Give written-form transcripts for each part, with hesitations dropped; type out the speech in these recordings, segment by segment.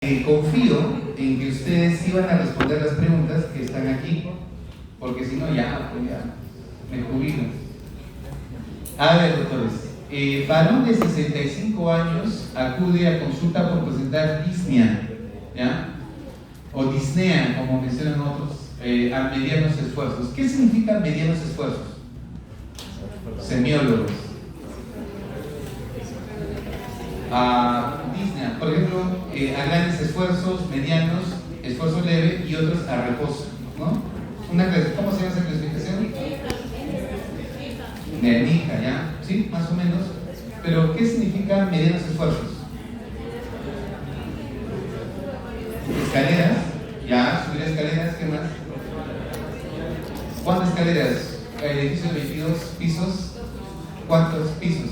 Confío en que ustedes iban a responder las preguntas que están aquí, porque si no, pues ya me jubilo. A ver, doctores, varón de 65 años acude a consulta por presentar disnea, ¿ya? O disnea, como mencionan otros, a medianos esfuerzos. ¿Qué significa medianos esfuerzos? Semiólogos. Disnea, por ejemplo, a grandes esfuerzos, medianos, esfuerzo leve y otros a reposo, ¿no? ¿Cómo se llama esa clasificación? Nenija, ¿ya? Sí, más o menos. Pero, ¿qué significa medianos esfuerzos? Escaleras, ya, subir escaleras, ¿qué más? ¿Cuántas escaleras? El edificio de 22 pisos, ¿cuántos pisos?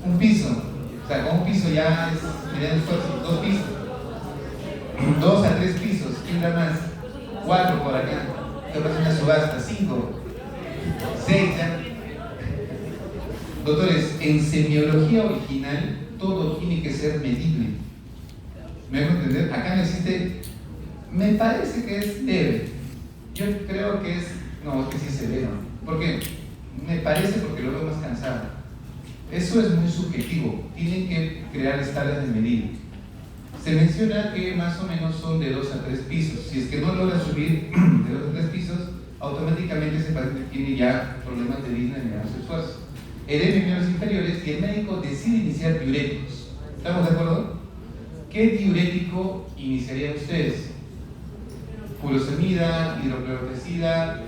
Un piso. O sea, con un piso ya es mediano esfuerzo. 2 pisos. 2 a 3 pisos. ¿Quién da más? 4 por acá. ¿Qué pasa? Una subasta. 5. 6 ya. Doctores, en semiología original todo tiene que ser medible. ¿Me hago entender? Acá no existe. Me parece que es leve. Yo creo que es. No, es que sí es severo. ¿Por qué? Me parece porque lo veo más cansado. Eso es muy subjetivo, tienen que crear escalas de medida. Se menciona que más o menos son de 2 a 3 pisos. Si es que no logra subir de 2 a 3 pisos, automáticamente ese paciente tiene ya problemas de disnea y medianos esfuerzos. Edema en miembros inferiores y el médico decide iniciar diuréticos. ¿Estamos de acuerdo? ¿Qué diurético iniciarían ustedes? Furosemida, hidroclorotesida,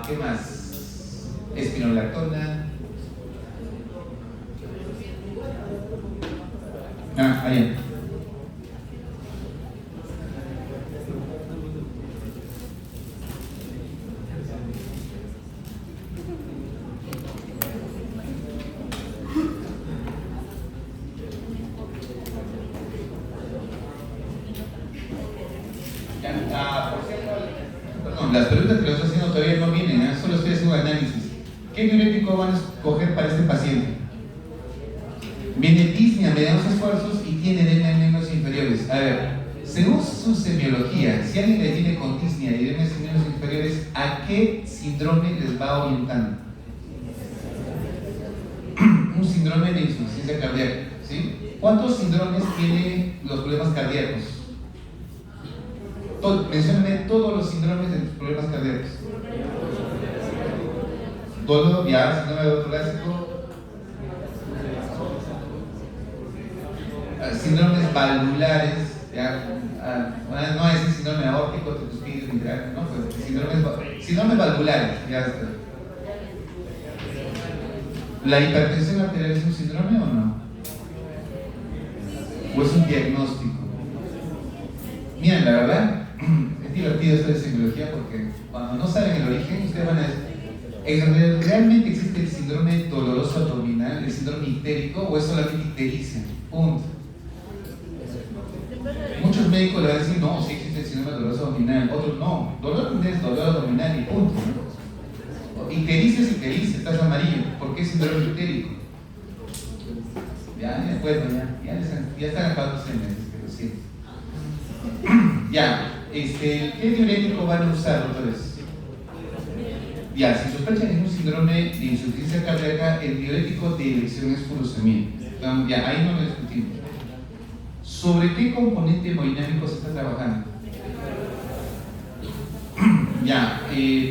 ¿qué más? Espironolactona. Ahí. Por cierto, perdón, las preguntas que les estoy haciendo todavía no vienen, solo estoy haciendo análisis. ¿Qué diurético van a escoger para este paciente? Viene disnea, medianos esfuerzos y tiene edema en miembros inferiores. A ver, según su semiología, si alguien le tiene con disnea y edema en miembros inferiores, ¿a qué síndrome les va orientando? Un síndrome de insuficiencia cardíaca, ¿sí? ¿Cuántos síndromes tienen los problemas cardíacos? Mencióname todos los síndromes de los problemas cardíacos. Dolor, ya, síndrome de dolor torácico. Síndromes valvulares, ya, no es el síndrome aórtico, tricuspidio, mitral, no, pues síndromes valvulares, ya está. ¿La hipertensión arterial es un síndrome o no? ¿O es un diagnóstico? Miren, la verdad, es divertido esto de semiología porque cuando no saben el origen, ustedes van a decir, ¿realmente existe el síndrome doloroso abdominal, el síndrome ictérico, o es solamente ictericia? Punto. Muchos médicos le van a decir, no, sí existe el síndrome doloroso abdominal, otros no, dolor es dolor abdominal y punto, ¿no? Ictericia es ictericia, estás amarillo, ¿por qué es síndrome ictérico? Ya, bueno, ya están acabados en meses, pero sí. Ya, ¿qué diurético van a usar, doctores? Ya, si sospechan en un síndrome de insuficiencia cardíaca, el diurético de elección es furosemida. Ya, ahí no lo discutimos. ¿Sobre qué componente hemodinámico se está trabajando? Ya,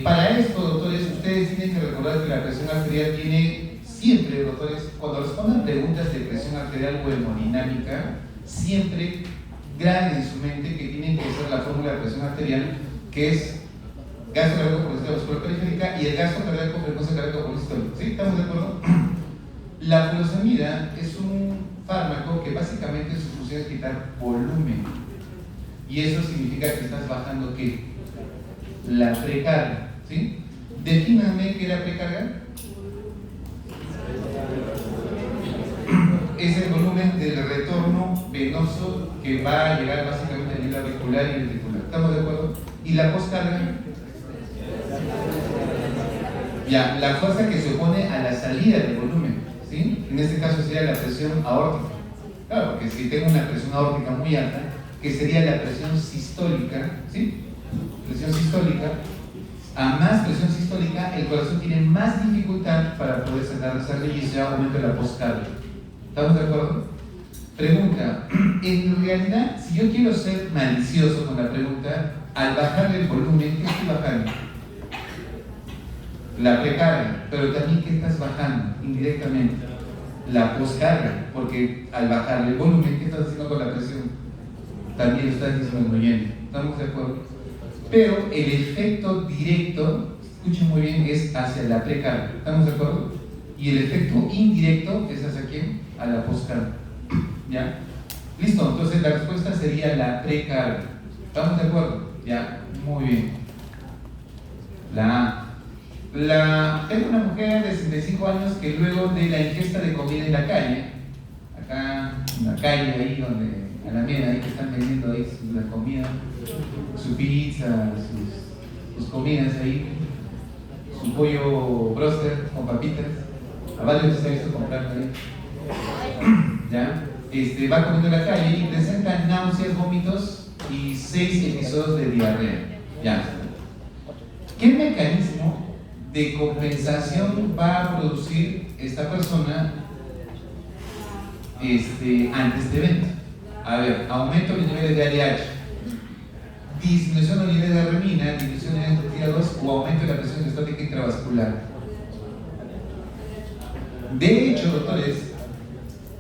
para esto, doctores, ustedes tienen que recordar que la presión arterial tiene siempre, doctores, cuando respondan preguntas de presión arterial o hemodinámica, siempre graben en su mente que tienen que ser la fórmula de presión arterial, que es gasto cardíaco por vascular periférica y el gasto cardíaco frecuencia cardíaco por sistólico. ¿Sí? ¿Estamos de acuerdo? La furosemida es un fármaco que básicamente su función es quitar volumen. Y eso significa que estás bajando ¿qué? La precarga. ¿Sí? Defíname qué era precarga. Es el volumen del retorno venoso que va a llegar básicamente a nivel auricular y ventricular. ¿Estamos de acuerdo? ¿Y la postcarga? Ya, la fuerza que se opone a la salida del volumen, ¿sí? En este caso sería la presión aórtica. Claro, porque si tengo una presión aórtica muy alta, que sería la presión sistólica, ¿sí? Presión sistólica, a más presión sistólica, el corazón tiene más dificultad para poder sacar la sangre y eso ya aumenta la postcardia. ¿Estamos de acuerdo? Pregunta, en realidad, si yo quiero ser malicioso con la pregunta, al bajarle el volumen, ¿qué estoy bajando? La precarga, pero también ¿qué estás bajando indirectamente? La poscarga, porque al bajarle el volumen, ¿qué estás haciendo con la presión? También lo estás disminuyendo. ¿Estamos de acuerdo? Pero el efecto directo, escuchen muy bien, es hacia la precarga. ¿Estamos de acuerdo? Y el efecto indirecto es hacia quién? A la poscarga. ¿Ya? Listo, entonces la respuesta sería la precarga. ¿Estamos de acuerdo? Ya, muy bien. Tengo una mujer de 65 años que luego de la ingesta de comida en la calle, acá en la calle, ahí donde, a la mierda, ahí que están vendiendo ahí la comida, su pizza, sus comidas ahí, su pollo broster con papitas, a varios se ha visto comprando ahí, ¿ya? Va comiendo en la calle y presenta náuseas, vómitos y 6 episodios de diarrea, ¿ya? ¿Qué mecanismo de compensación va a producir esta persona ante este evento? A ver, aumento de los niveles de ADH, disminución de los niveles de renina, disminución de los niveles de TIA2 o aumento de la presión hidrostática intravascular. De hecho, doctores,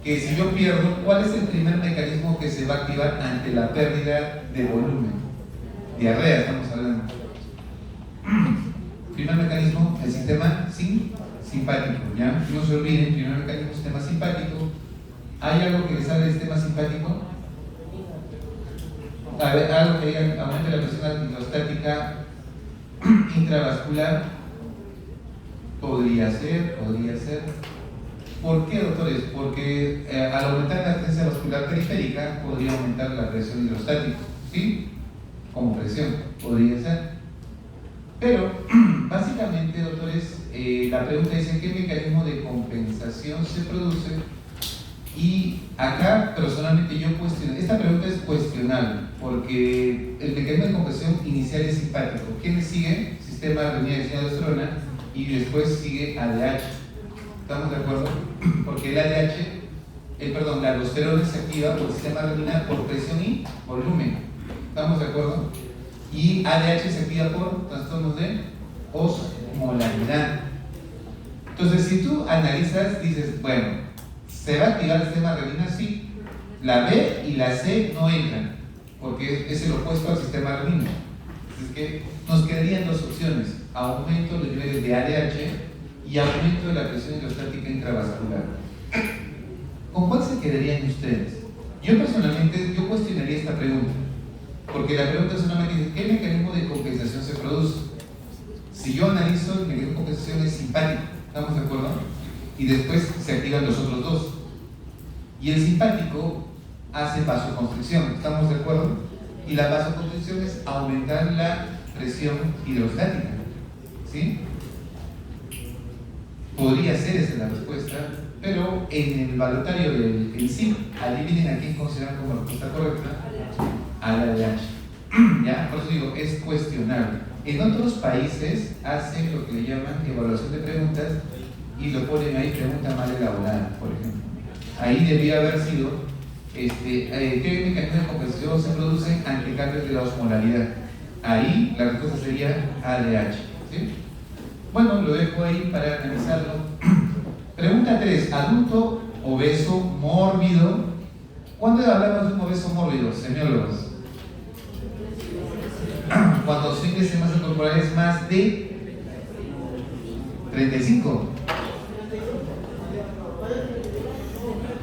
que si yo pierdo, ¿cuál es el primer mecanismo que se va a activar ante la pérdida de volumen? Diarrea, estamos hablando. Primer mecanismo, el sistema simpático, ¿ya? No se olviden, primer mecanismo, sistema simpático. ¿Hay algo que les sale del sistema simpático? A ver, algo que diga aumento de la presión hidrostática intravascular. Podría ser. ¿Por qué, doctores? Porque al aumentar la resistencia vascular periférica podría aumentar la presión hidrostática, ¿sí? Como presión, podría ser. Pero, básicamente, doctores, la pregunta dice ¿qué mecanismo de compensación se produce? Y acá, personalmente, yo cuestiono. Esta pregunta es cuestionable, porque el mecanismo de compensación inicial es simpático. ¿Qué le sigue? Sistema de renina-aldosterona y después sigue ADH. ¿Estamos de acuerdo? Porque el ADH, la aldosterona se activa por el sistema renina por presión y volumen. ¿Estamos de acuerdo? Y ADH se activa por trastornos de osmolaridad. Entonces, si tú analizas, dices, bueno, ¿se va a activar el sistema renina? Sí. La B y la C no entran, porque es el opuesto al sistema renina. Es que nos quedarían dos opciones: aumento de los niveles de ADH y aumento de la presión hidrostática intravascular. ¿Con cuál se quedarían ustedes? Yo personalmente, cuestionaría esta pregunta, porque la pregunta solamente dice ¿qué mecanismo de compensación se produce? Si yo analizo, el mecanismo de compensación es simpático, ¿estamos de acuerdo? Y después se activan los otros dos. Y el simpático hace vasoconstricción, ¿estamos de acuerdo? Y la vasoconstricción es aumentar la presión hidrostática, ¿sí? Podría ser esa la respuesta, pero en el balotario del sí, adivinen a quién consideran como respuesta correcta: a la ADH. ¿Ya? Por eso digo, es cuestionable. En otros países hacen lo que le llaman evaluación de preguntas y lo ponen ahí, pregunta mal elaborada, por ejemplo. Ahí debía haber sido ¿qué mecanismos de compensación se producen ante cambios de la osmolaridad? Ahí la respuesta sería ADH, ¿sí? Bueno, lo dejo ahí para analizarlo. Pregunta 3. Adulto obeso mórbido. ¿Cuándo hablamos de un obeso mórbido, semiólogos? Cuando su índice de masa corporal es más de 35.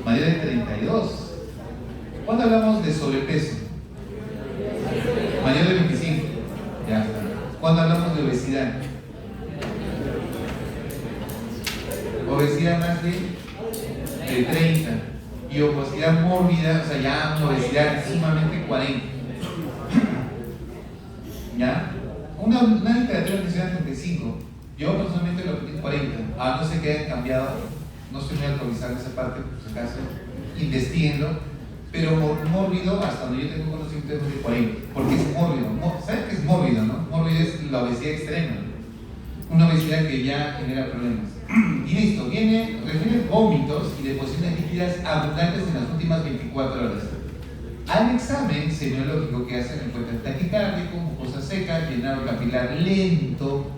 Mayor de 32. ¿Cuándo hablamos de sobrepeso? Mayor de 25. Ya está. ¿Cuándo hablamos de obesidad? Obesidad más de 30. Y obesidad mórbida, o sea, ya una obesidad sumamente 40. ¿Ya? Una literatura menciona 35. Yo personalmente lo pedí 40. No sé qué hayan cambiado. No estoy muy actualizado en esa parte, por si acaso. investiguenlo, pero mórbido, hasta donde yo tengo conocimiento, es de 40, porque es mórbido. ¿Saben qué es mórbido, no? Mórbido es la obesidad extrema, una obesidad que ya genera problemas. Y listo, refiere vómitos y deposiciones líquidas abundantes en las últimas 24 horas. Al examen semiológico que hacen encuentran taquicárdico, mucosa seca, llenado capilar lento.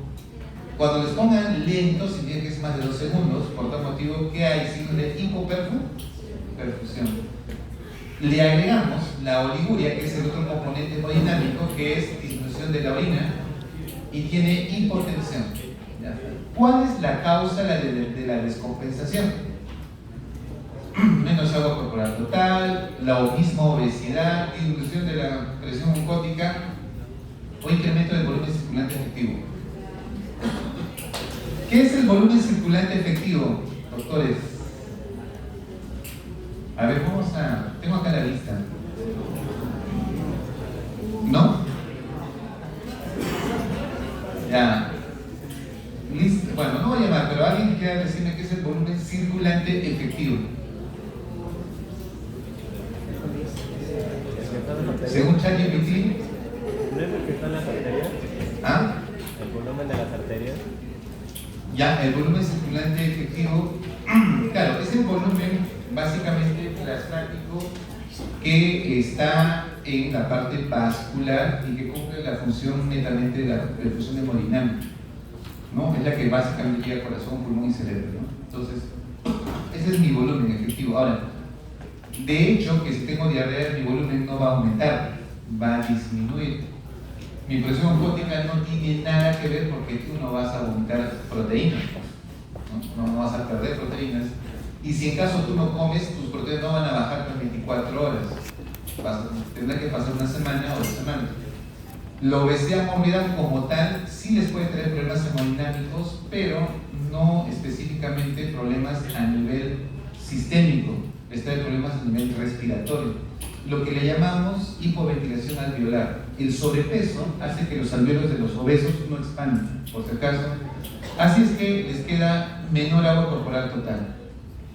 Cuando les pongan lento, significa que es más de 2 segundos, por tal motivo que hay signos de hipoperfusión. Le agregamos la oliguria, que es el otro componente hemodinámico, que es disminución de la orina, y tiene hipotensión. ¿Ya? ¿Cuál es la causa de la descompensación? Menos agua corporal total, la misma obesidad, disminución de la presión oncótica o incremento del volumen circulante efectivo. ¿Qué es el volumen circulante efectivo, doctores? A ver, tengo acá la lista. ¿No? Ya. Listo. Bueno, no voy a llamar, pero alguien quiera decirme qué es el volumen circulante efectivo. Según ChatGPT. ¿No es el que está en las arterias? ¿Ah? El volumen de las arterias. Ya, el volumen circulante efectivo, claro, es el volumen básicamente plasmático que está en la parte vascular y que cumple la función netamente de la perfusión hemodinámica, ¿no? Es la que básicamente llega al corazón, pulmón y cerebro, ¿no? Entonces, ese es mi volumen efectivo. Ahora, de hecho, que si tengo diarrea, mi volumen no va a aumentar, va a disminuir. Mi presión oncótica no tiene nada que ver porque tú no vas a vomitar proteínas, no vas a perder proteínas. Y si en caso tú no comes, tus proteínas no van a bajar por 24 horas. Tendrá que pasar una semana o 2 semanas. La obesidad mórbida como tal sí les puede tener problemas hemodinámicos, pero no específicamente problemas a nivel sistémico. Les trae problemas a nivel respiratorio, lo que le llamamos hipoventilación alveolar. El sobrepeso hace que los alveolos de los obesos no expandan, por si acaso. Así es que les queda menor agua corporal total.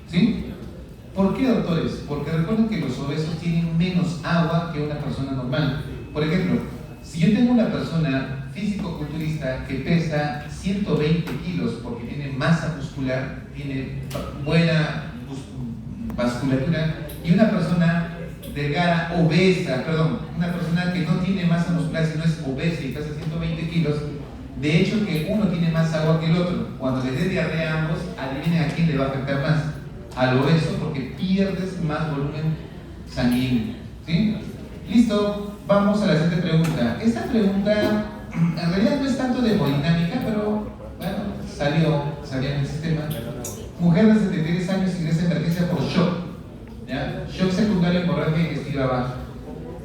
¿Sí? ¿Por qué, doctores? Porque recuerden que los obesos tienen menos agua que una persona normal. Por ejemplo, si yo tengo una persona físico-culturista que pesa 120 kilos porque tiene masa muscular, tiene buena vasculatura, y una persona delgada, obesa, una persona que no tiene masa muscular, sino es obesa y pesa 120 kilos, de hecho que uno tiene más agua que el otro. Cuando les dé diarrea a ambos, adivinen a quién le va a afectar más, al obeso, porque pierdes más volumen sanguíneo. ¿Sí? Listo, vamos a la siguiente pregunta. Esta pregunta en realidad no es tanto de hemodinámica, pero bueno, salió en el sistema. Mujer de 73 años ingresa en emergencia por shock. ¿Ya? Shock secundario hemorragia digestiva baja.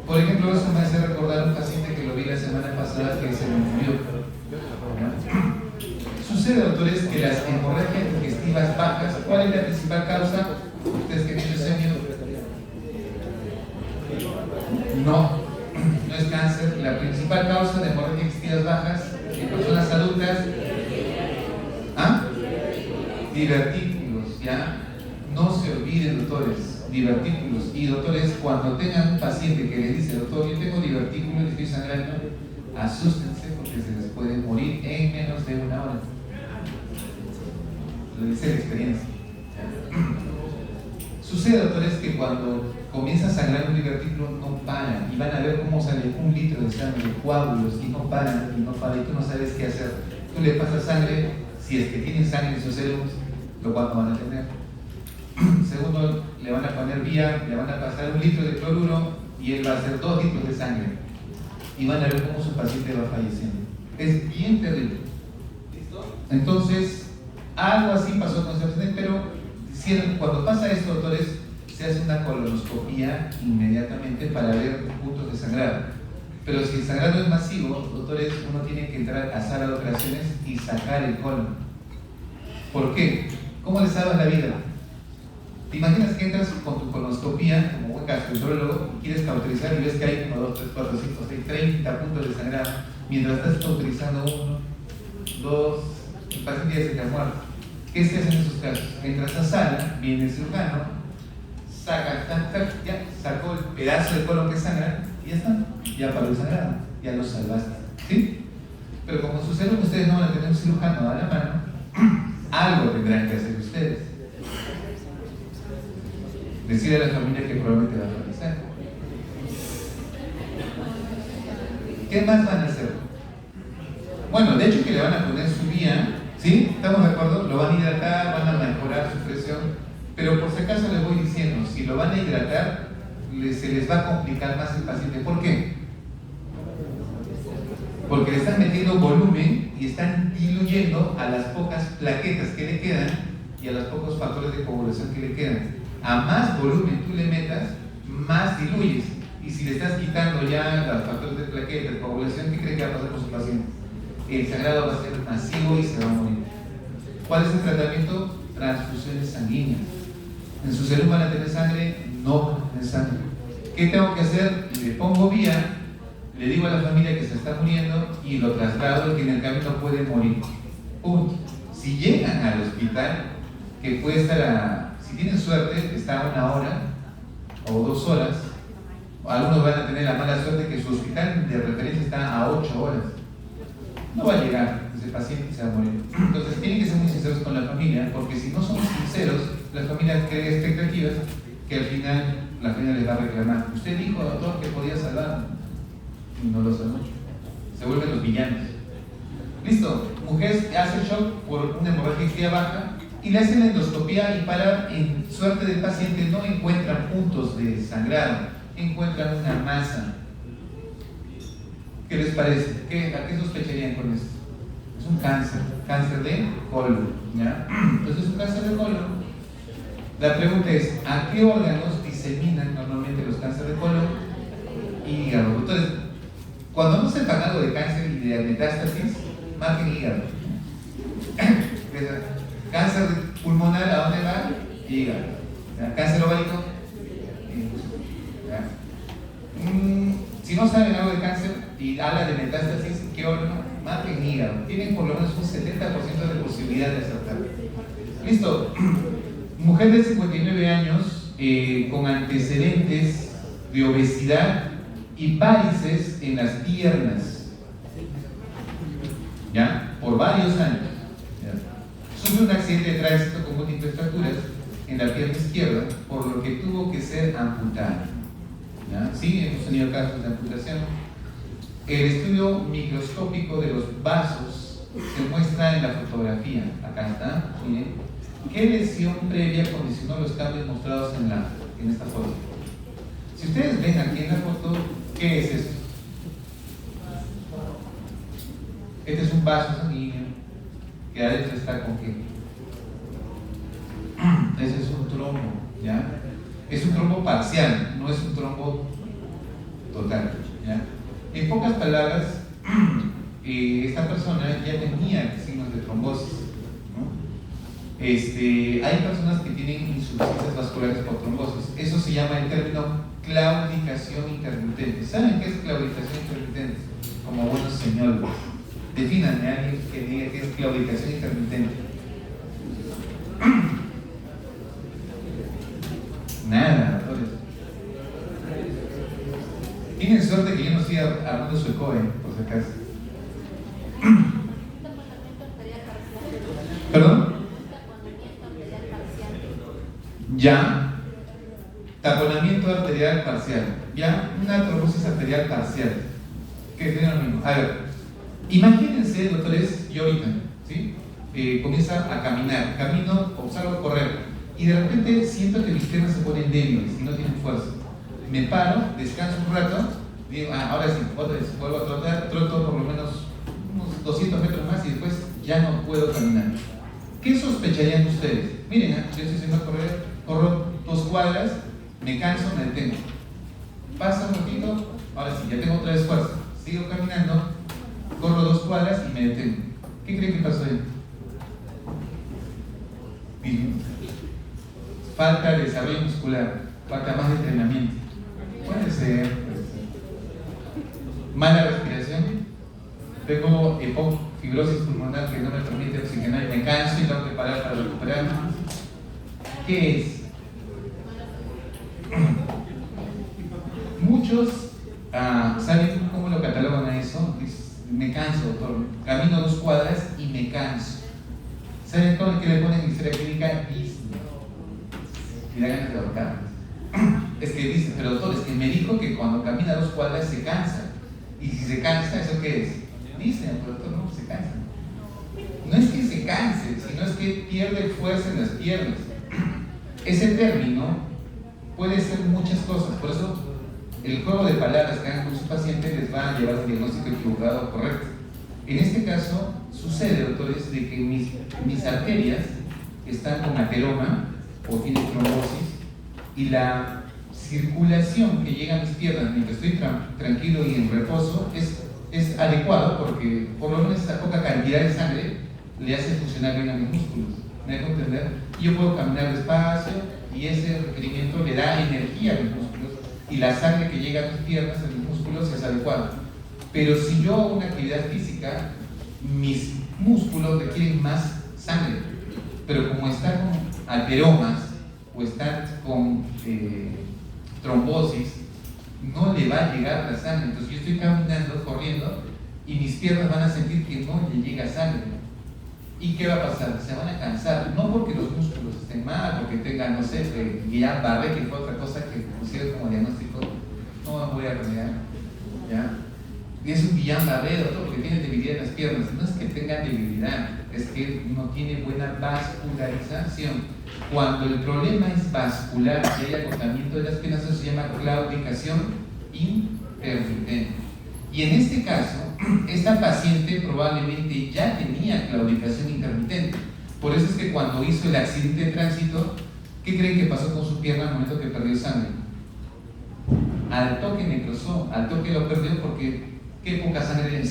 Por ejemplo, eso me hace recordar a un paciente que lo vi la semana pasada que se me murió. Sucede, doctores, que las hemorragias digestivas bajas, ¿cuál es la principal causa? ¿Ustedes que tienen sentido? No es cáncer. La principal causa de hemorragias digestivas bajas en personas adultas, divertículos, ¿ya? No se olviden, doctores, divertículos. Y doctores, cuando tengan un paciente que les dice, doctor, yo tengo divertículos y estoy sangrando, asústense porque se les puede morir en menos de 1 hora. Lo dice la experiencia. Sucede, doctores, que cuando comienza a sangrar un divertículo no paran y van a ver cómo sale 1 litro de sangre, coágulos, y no paran, y tú no sabes qué hacer. Tú le pasas sangre, si es que tienen sangre en sus células, lo cual no van a tener. Segundo, le van a poner vía, le van a pasar 1 litro de cloruro y él va a hacer 2 litros de sangre. Y van a ver cómo su paciente va falleciendo. Es bien terrible. ¿Listo? Entonces, algo así pasó con ese paciente, pero cuando pasa esto, doctores, se hace una colonoscopía inmediatamente para ver puntos de sangrado. Pero si el sangrado es masivo, doctores, uno tiene que entrar a sala de operaciones y sacar el colon. ¿Por qué? ¿Cómo le salvas la vida? ¿Te imaginas que entras con tu colonoscopía como buen gastroenterólogo y quieres cauterizar y ves que hay 1, 2, 3, 4, 5, 6, 30 puntos de sangrado mientras estás cauterizando 1, 2, el paciente ya se te ha muerto? ¿Qué se hace en esos casos? Entras a sala, viene el cirujano, saca, ya sacó el pedazo de colon que sangra y ya está, ya paró el sangrado, ya lo salvaste, ¿sí? Pero como en su serum ustedes no van a tener un cirujano a la mano, algo tendrán que hacer ustedes. Decir a la familia que probablemente va a realizar. ¿Qué más van a hacer? Bueno, de hecho que le van a poner su vía, ¿sí? ¿Estamos de acuerdo? Lo van a hidratar, van a mejorar su presión, pero por si acaso les voy diciendo, si lo van a hidratar, se les va a complicar más el paciente. ¿Por qué? Porque le están metiendo volumen y están diluyendo a las pocas plaquetas que le quedan y a los pocos factores de coagulación que le quedan. A más volumen tú le metas, más diluyes. Y si le estás quitando ya los factores de plaqueta, de coagulación, ¿qué cree que va a pasar con su paciente? El sangrado va a ser masivo y se va a morir. ¿Cuál es el tratamiento? Transfusiones sanguíneas. En su serum van a tener sangre, no van a tener sangre. ¿Qué tengo que hacer? Le pongo vía, le digo a la familia que se está muriendo y lo traslado y que en el camino puede morir. Punto. Si llegan al hospital, que puede estar si tienen suerte, está a 1 hora o 2 horas, algunos van a tener la mala suerte que su hospital de referencia está a 8 horas. No va a llegar ese paciente y se va a morir. Entonces tienen que ser muy sinceros con la familia, porque si no son sinceros, la familia crea expectativas que al final la familia les va a reclamar. Usted dijo, doctor, que podía salvar y no lo salvó. Se vuelven los villanos. Listo, mujer hace shock por una hemorragia baja y le hacen la endoscopía y para en suerte del paciente no encuentran puntos de sangrado, encuentran una masa. ¿Qué les parece? ¿A qué sospecharían con esto? Es un cáncer de colon, ¿ya? Entonces es un cáncer de colon. La pregunta es, ¿a qué órganos diseminan normalmente los cánceres de colon? Hígado. Entonces, cuando no sepan algo de cáncer y de metástasis, marquen hígado. Cáncer pulmonar, ¿a dónde va? Hígado. Cáncer ovárico. Si no saben algo de cáncer y habla de metástasis, ¿qué órgano? Marquen hígado. Tienen por lo menos un 70% de posibilidad de acertar. Listo. Mujer de 59 años con antecedentes de obesidad y varices en las piernas. ¿Ya? Por varios años. ¿Ya? Sufre un accidente de tránsito con múltiples fracturas en la pierna izquierda, por lo que tuvo que ser amputada. ¿Ya? Sí, hemos tenido casos de amputación. El estudio microscópico de los vasos se muestra en la fotografía. Acá está, miren. ¿Qué lesión previa condicionó los cambios mostrados en esta foto? Si ustedes ven aquí en la foto, ¿qué es esto? Este es un vaso sanguíneo que adentro está con qué. Ese es un trombo, ¿ya? Es un trombo parcial, no es un trombo total, ¿ya? En pocas palabras, esta persona ya tenía signos de trombosis, ¿no? Hay personas que tienen insuficiencias vasculares por trombosis. Eso se llama el término claudicación intermitente. ¿Saben qué es claudicación intermitente? Como buenos señores, defínanme a alguien que diga qué es claudicación intermitente. Nada, doctores. Tienen suerte que yo no estoy armando su ECOE, por si acaso. ¿Perdón? Ya. Taponamiento arterial parcial. Ya, una trombosis arterial parcial. Que es lo mismo. A ver, imagínense, doctores, yo ahorita, ¿sí? Comienza a caminar. Camino, observo correr. Y de repente siento que mis piernas se ponen débiles y no tienen fuerza. Me paro, descanso un rato, digo, ahora sí, otra vez, vuelvo a trotar, troto por lo menos unos 200 metros más y después ya no puedo caminar. ¿Qué sospecharían ustedes? Miren, yo estoy haciendo correr, corro 2 cuadras, me canso, me detengo. Pasa un ratito, ahora sí, ya tengo otra vez fuerza. Sigo caminando, corro 2 cuadras y me detengo. ¿Qué creen que pasó ahí? Falta de desarrollo muscular, falta más de entrenamiento. Puede ser. Mala respiración. Tengo fibrosis pulmonar que no me permite oxigenar y me canso y tengo que parar para recuperarme. ¿Qué es? ¿Saben cómo lo catalogan a eso? Me canso, doctor. Camino 2 cuadras y me canso. ¿Saben cómo que le ponen en historia clínica? Disney. Y da ganas de ahorcar. Es que dice, pero doctor, es que me dijo que cuando camina 2 cuadras se cansa. Y si se cansa, ¿eso qué es? Disney, pero doctor, no, se cansa. No es que se canse, sino es que pierde fuerza en las piernas. Ese término puede ser muchas cosas, por eso el juego de palabras que hagan con su paciente les va a llevar al diagnóstico equivocado o correcto. En este caso, sucede, doctores, de que mis arterias están con ateroma o tienen trombosis y la circulación que llega a mis piernas mientras estoy tranquilo y en reposo es adecuado porque por lo menos esa poca cantidad de sangre le hace funcionar bien a mis músculos. ¿Me dejo entender? Y yo puedo caminar despacio y ese requerimiento le da energía a mis músculos y la sangre que llega a mis piernas, a mis músculos, es adecuada. Pero si yo hago una actividad física, mis músculos requieren más sangre. Pero como están con ateromas o están con trombosis, no le va a llegar la sangre. Entonces yo estoy caminando, corriendo, y mis piernas van a sentir que no le llega sangre. ¿Y qué va a pasar? Se van a cansar, no porque los músculos estén mal, porque tengan, no sé, Guillain-Barré, que fue otra cosa que pusieron como diagnóstico, no voy a remediar, ¿ya? Y es un Guillain-Barré, doctor, porque tiene debilidad en las piernas. No es que tengan debilidad, es que no tiene buena vascularización. Cuando el problema es vascular y hay agotamiento de las piernas, eso se llama claudicación intermitente. Y en este caso, esta paciente probablemente ya tenía claudicación intermitente. Por eso es que cuando hizo el accidente de tránsito, ¿qué creen que pasó con su pierna al momento que perdió sangre? Al toque necrosó, al toque lo perdió porque qué poca sangre tenía.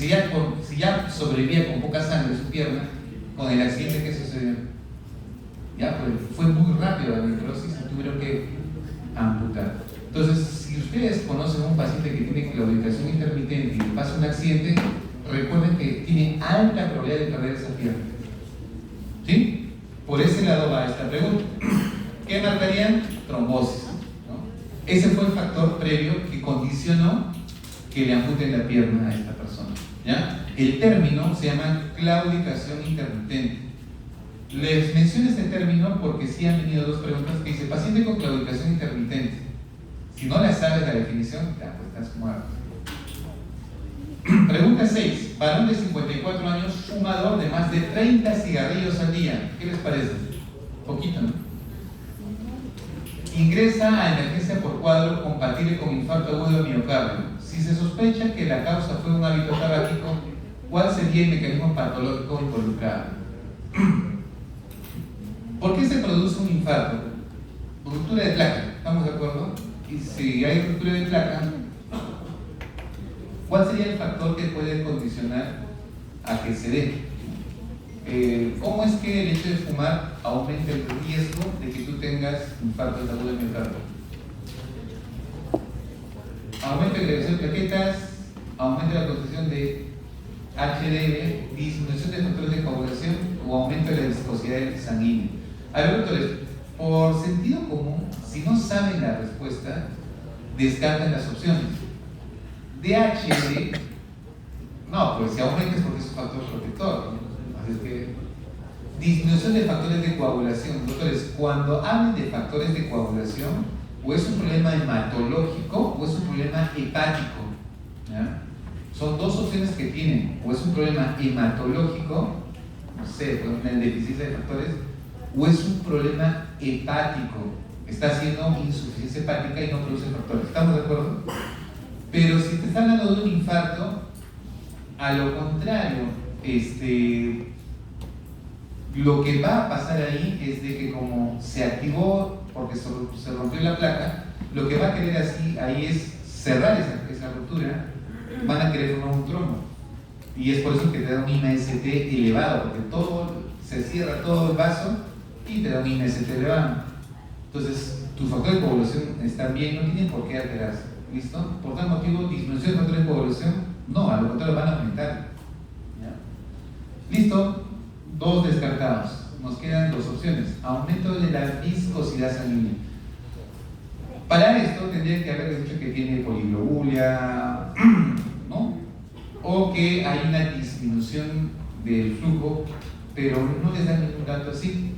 Si ya sobrevivía con poca sangre su pierna, con el accidente, ¿qué sucedió? Ya, pues fue muy rápido la necrosis y tuvieron que amputar. Entonces, si ustedes conocen a un paciente que tiene claudicación intermitente y le pasa un accidente, recuerden que tiene alta probabilidad de perder esa pierna. ¿Sí? Por ese lado va esta pregunta. ¿Qué marcarían? Trombosis, ¿no? Ese fue el factor previo que condicionó que le amputen la pierna a esta persona, ¿ya? El término se llama claudicación intermitente. Les menciono este término porque sí han venido dos preguntas que dice paciente con claudicación intermitente. Si no la sabes la definición, ya pues estás muerto. Pregunta 6. Varón de 54 años, fumador de más de 30 cigarrillos al día. ¿Qué les parece? Poquito, ¿no? Ingresa a emergencia por cuadro compatible con infarto agudo de miocardio. Si se sospecha que la causa fue un hábito tabáquico, ¿cuál sería el mecanismo patológico involucrado? ¿Por qué se produce un infarto? Ruptura de placa, ¿estamos de acuerdo? Y si hay ruptura de placa, ¿cuál sería el factor que puede condicionar a que se dé? ¿Cómo es que el hecho de fumar aumenta el riesgo de que tú tengas infarto agudo de miocardio? Aumenta la agregación de plaquetas, aumenta la concentración de HDL, disminución de factores de coagulación o aumento de la viscosidad sanguínea. A ver, doctores, por sentido común, si no saben la respuesta, descartan las opciones. DHL, no, pues si aumenta es porque es un factor protector, ¿no? Así es que, disminución de factores de coagulación. Doctores, cuando hablen de factores de coagulación, o es un problema hematológico o es un problema hepático, ¿ya? Son dos opciones que tienen, o es un problema hematológico, no sé, una deficiencia de factores, o es un problema hepático, está haciendo insuficiencia hepática y no produce factores. ¿Estamos de acuerdo? Pero si te está hablando de un infarto, a lo contrario, lo que va a pasar ahí es de que como se activó porque se rompió la placa, lo que va a querer ahí es cerrar esa ruptura, van a querer formar un trombo. Y es por eso que te da un IMST elevado, porque se cierra todo el vaso y te da un IMST elevado. Entonces, tus factores de coagulación están bien, no tienen por qué alterarse. ¿Listo? Por tal motivo, disminución de factores de coagulación, no, a lo contrario van a aumentar. ¿Ya? ¿Listo? Dos descartados. Nos quedan dos opciones. Aumento de la viscosidad sanguínea. Para esto tendría que haber dicho que tiene poliglobulia o que hay una disminución del flujo, pero no les dan ningún dato así.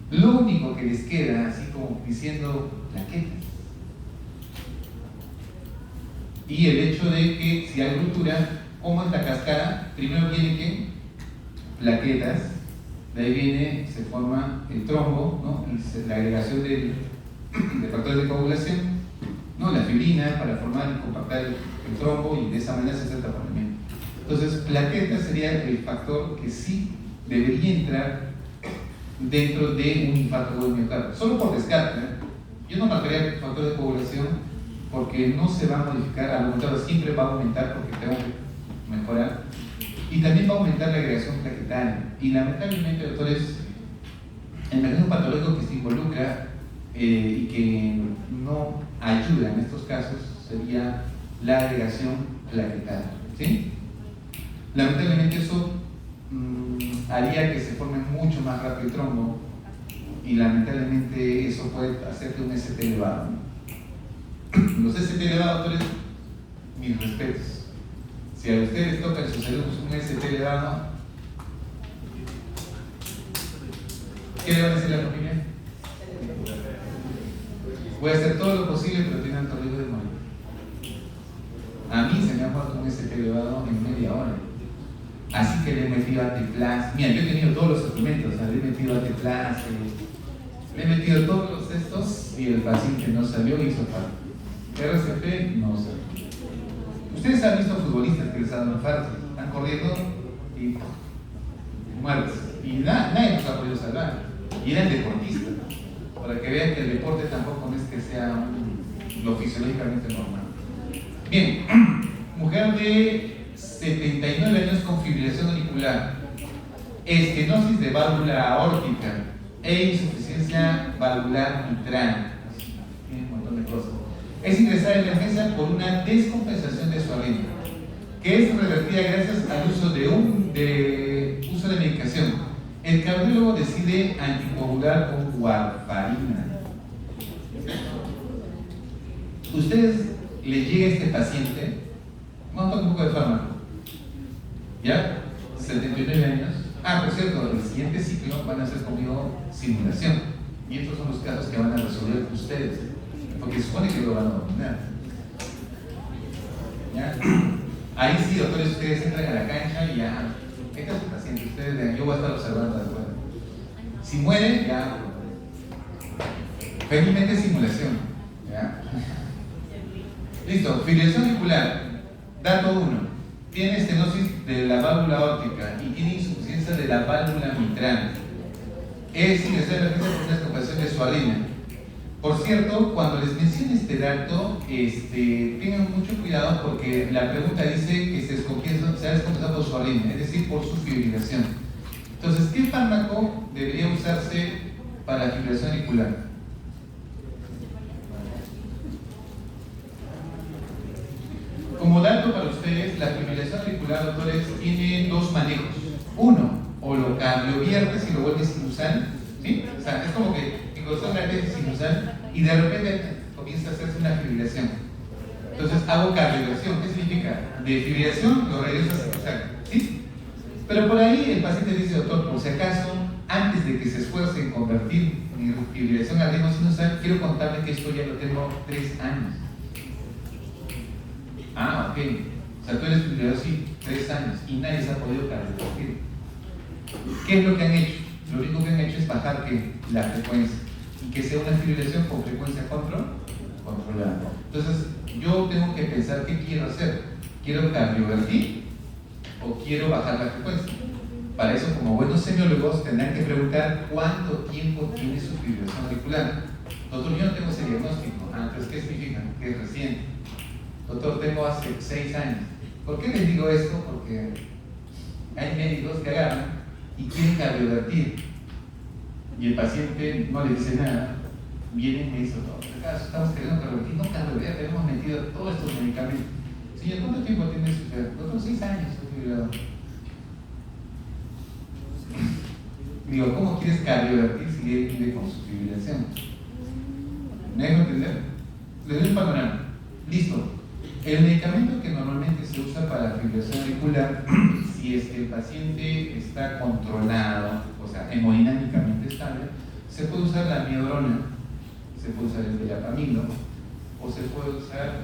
Lo único que les queda, así como diciendo plaquetas. Y el hecho de que si hay ruptura, como es la cascada, primero viene que plaquetas, de ahí viene, se forma el trombo, ¿no? Y la agregación de factores de coagulación, ¿no? La fibrina para formar y compactar el trombo, y de esa manera se hace el taponamiento. Entonces, plaquetas sería el factor que sí debería entrar dentro de un infarto agudo miocardio, solo por descarte, ¿eh? Yo no marcaría el factor de coagulación porque no se va a modificar, a lo contrario, siempre va a aumentar porque tengo que mejorar, y también va a aumentar la agregación plaquetaria. Y lamentablemente, doctores, el mecanismo patológico que se involucra y que no ayuda en estos casos sería la agregación plaquetaria, ¿sí? Lamentablemente eso haría que se forme mucho más rápido el trombo, y lamentablemente eso puede hacer que un ST elevado, ¿no? Los ST elevados, doctores, mis respetos. Si a ustedes toca en sus alumnos un ST elevado, ¿qué le van a decir a la familia? Voy a hacer todo lo posible, pero tienen alto riesgo de morir. A mí se me ha muerto un ST elevado en media hora. Así que le he metido Ateplas. Mira, yo he tenido todos los documentos, le he metido Ateplas, le he metido todos los textos, y el paciente no salió y hizo falta. RCP no salió. Ustedes han visto futbolistas que les han dado infarto, están corriendo y muertos. Y nadie nos ha podido salvar. Y eran deportistas, para que vean que el deporte tampoco es que sea lo fisiológicamente normal. Bien, mujer de 79 años con fibrilación auricular, estenosis de válvula aórtica e insuficiencia valvular mitral. Tiene un montón de cosas. Es ingresada en la emergencia por una descompensación de su arritmia, que es revertida gracias al uso de medicación. El cardiólogo decide anticoagular con warfarina. Ustedes le llega a este paciente, vamos a tomar un poco de fármaco, ¿ya? 79 años. Por cierto, el siguiente ciclo van a hacer conmigo simulación, y estos son los casos que van a resolver ustedes, porque se supone que lo van a dominar, ¿ya? Ahí sí, doctores, ustedes entran a la cancha y ya, este es su paciente, ustedes vean, yo voy a estar observando después. Si muere, ya, felizmente simulación, ¿ya? Listo, fibrilación auricular, dato 1, tiene estenosis de la válvula aórtica y tiene insuficiencia de la válvula mitral. Es ingresar a la emergencia por una descompensación de su arritmia. Por cierto, cuando les menciono este dato, tengan mucho cuidado, porque la pregunta dice que se ha descompensado por su arritmia, es decir, por su fibrilación. Entonces, ¿qué fármaco debería usarse para la fibrilación auricular? Como dato para ustedes, la fibrilación auricular, doctores, tiene dos manejos. Uno, o lo cardioviertes y lo vuelves sinusal, ¿sí? O sea, es como que incluso una tesis sinusal y de repente comienza a hacerse una fibrilación. Entonces hago cardioversión. ¿Qué significa? De fibrilación lo regreso a sinusal, ¿sí? Pero por ahí el paciente dice, doctor, por si acaso, antes de que se esfuerce en convertir mi fibrilación a ritmo sinusal, quiero contarle que esto ya lo tengo 3 años. Ok. O sea, tú eres fibrilador, sí, 3 años, y nadie se ha podido cardiovertir. ¿Qué es lo que han hecho? Lo único que han hecho es bajar la frecuencia, y que sea una fibrilación con frecuencia controlada. Entonces, yo tengo que pensar qué quiero hacer. ¿Quiero cardiovertir o quiero bajar la frecuencia? Para eso, como buenos semiólogos, tendrán que preguntar cuánto tiempo tiene su fibrilación auricular. Doctor, yo no tengo ese diagnóstico. Entonces, ¿qué significa? Que es reciente. Doctor, tengo hace 6 años. ¿Por qué les digo esto? Porque hay médicos que agarran y quieren cardiovertir, y el paciente no le dice nada, viene y me dice, estamos queriendo cardiovertir, no cardiovertir, hemos metido todos estos medicamentos. Señor, ¿cuánto tiempo tiene usted? Doctor, 6 años, estoy fibrilador. Digo, ¿cómo quieres cardiovertir si él vive con su fibrilación? ¿Me dejo entender? Le doy un panorama. Listo. El medicamento que normalmente se usa para la fibrilación auricular si es que el paciente está controlado, o sea, hemodinámicamente estable. Se puede usar la amiodarona, se puede usar el verapamilo, o se puede usar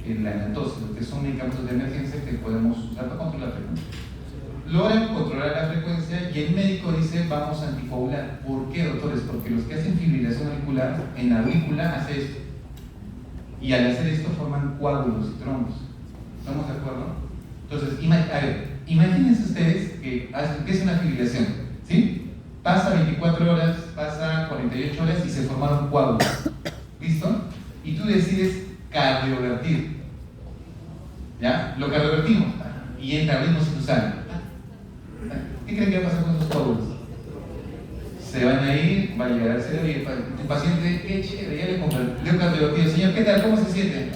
el lansoprazol, que son medicamentos de emergencia que podemos usar para controlar la frecuencia. Logran controlar la frecuencia y el médico dice vamos a anticoagular. ¿Por qué, doctores? Porque los que hacen fibrilación auricular, en la aurícula hace esto. Y al hacer esto forman coágulos y trombos. ¿Estamos de acuerdo? Entonces, imagínense ustedes que es una fibrilación, ¿sí? Pasa 24 horas, pasa 48 horas y se formaron coágulos. ¿Listo? Y tú decides cardiovertir. ¿Ya? Lo cardiovertimos y entra al ritmo sinusal. ¿Qué creen que va a pasar con esos coágulos? Se van a ir, va a llegar al cerebro y tu paciente, qué chévere, ya le compré el cardiovertido. Señor, ¿qué tal? ¿Cómo se siente?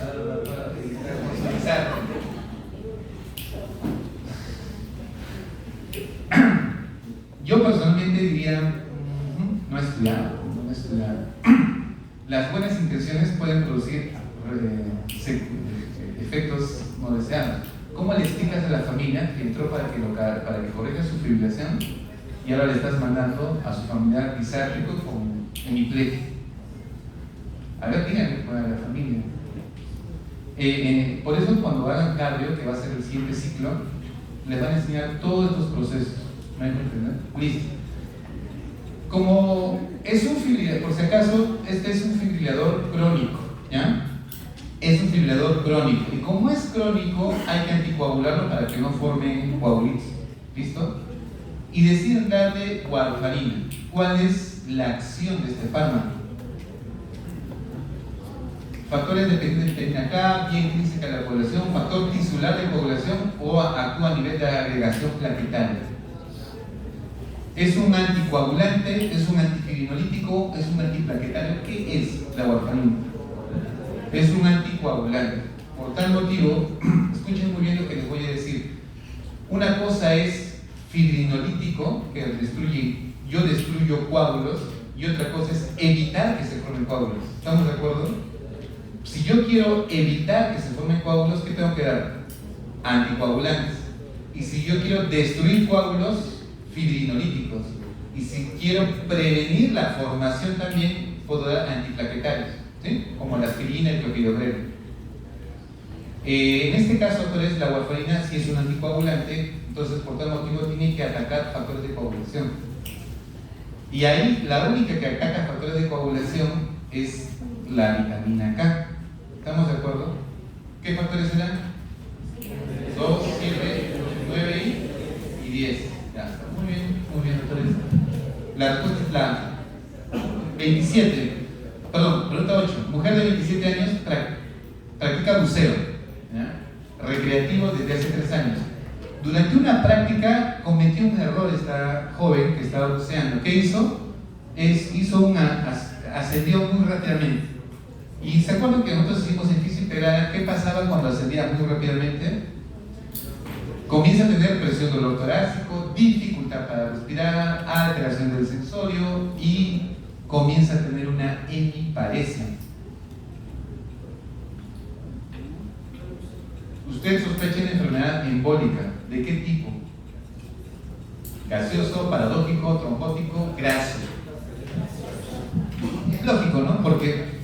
Yo personalmente diría, no he estudiado. Las buenas intenciones pueden producir efectos no deseados. ¿Cómo le explicas a la familia que entró para que corrija su fibrilación y ahora le estás mandando a su familiar disártrico con hemiplegia? A ver, díganle a la familia. Por eso cuando hagan cardio, que va a ser el siguiente ciclo, les van a enseñar todos estos procesos. ¿Me van a entender? Listo. Como es un fibrilador, por si acaso, este es un fibrilador crónico, ¿ya? Es un fibrilador crónico. Y como es crónico, hay que anticoagularlo para que no forme coagulitis. ¿Listo? Y deciden darle warfarina. ¿Cuál es la acción de este fármaco? Factores dependientes de acá, vía intrínseca de la coagulación, factor tisular de coagulación o actúa a nivel de agregación plaquetaria. Es un anticoagulante, es un antifibrinolítico, es un antiplaquetario. ¿Qué es la warfarina? Es un anticoagulante. Por tal motivo, escuchen muy bien lo que les voy a decir. Una cosa es fibrinolítico, que yo destruyo coágulos, y otra cosa es evitar que se formen coágulos. ¿Estamos de acuerdo? Si yo quiero evitar que se formen coágulos, ¿qué tengo que dar? Anticoagulantes. Y si yo quiero destruir coágulos, fibrinolíticos. Y si quiero prevenir la formación también, puedo dar antiplaquetarios, ¿sí? Como la aspirina y el clopidogrel. En este caso, doctores, la warfarina sí es un anticoagulante, entonces por tal motivo tiene que atacar factores de coagulación. Y ahí la única que ataca factores de coagulación es la vitamina K. ¿Estamos de acuerdo? ¿Qué factores serán? 2, 7, 9 y 10. Ya está. Muy bien, doctores. La respuesta es la 27. Perdón, pregunta 8. Mujer de 27 años practica buceo, ¿ya? Recreativo desde hace 3 años. Durante una práctica cometió un error esta joven que estaba buceando. ¿Qué hizo? Ascendió muy rápidamente. Y se acuerdan que nosotros hicimos en física integral, ¿qué pasaba cuando ascendía muy rápidamente? Comienza a tener presión, dolor torácico, dificultad para respirar, alteración del sensorio y comienza a tener una hemiparesia. Usted sospecha de enfermedad embólica. ¿De qué tipo? Gaseoso, paradójico, trombótico, graso. Es lógico, ¿no? Porque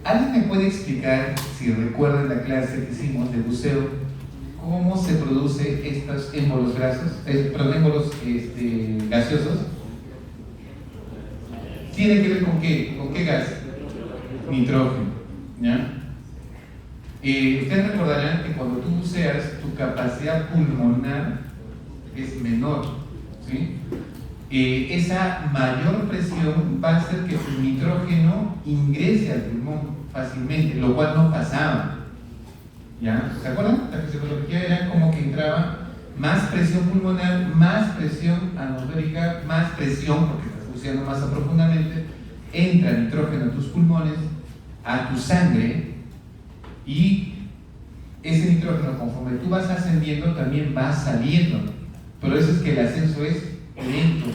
¿alguien me puede explicar, si recuerdan la clase que hicimos de buceo, cómo se produce estos émbolos émbolos gaseosos? ¿Tiene que ver con qué? ¿Con qué gas? Nitrógeno, ¿ya? Ustedes recordarán que cuando tú buceas, tu capacidad pulmonar es menor, ¿sí? Esa mayor presión va a hacer que tu nitrógeno ingrese al pulmón fácilmente, lo cual no pasaba. ¿Ya? ¿Se acuerdan? La fisiología era como que entraba más presión pulmonar, más presión atmosférica, más presión, porque estás buceando más profundamente, entra nitrógeno a tus pulmones, a tu sangre, y ese nitrógeno, conforme tú vas ascendiendo, también va saliendo. Pero eso es que el ascenso es lento,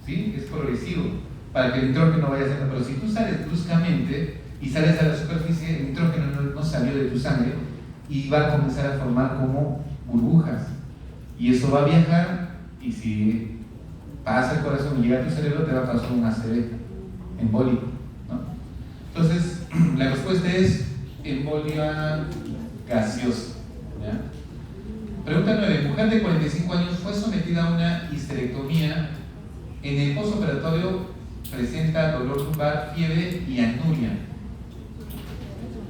¿sí? Es progresivo, para que el nitrógeno vaya saliendo. Pero si tú sales bruscamente y sales a la superficie, el nitrógeno no salió de tu sangre, y va a comenzar a formar como burbujas. Y eso va a viajar, y si pasa el corazón y llega a tu cerebro, te va a causar un ACV embólico, ¿no? Entonces, la respuesta es embolia gaseosa, ¿ya? Pregunta 9. Mujer de 45 años fue sometida a una histerectomía. En el postoperatorio presenta dolor lumbar, fiebre y anuria.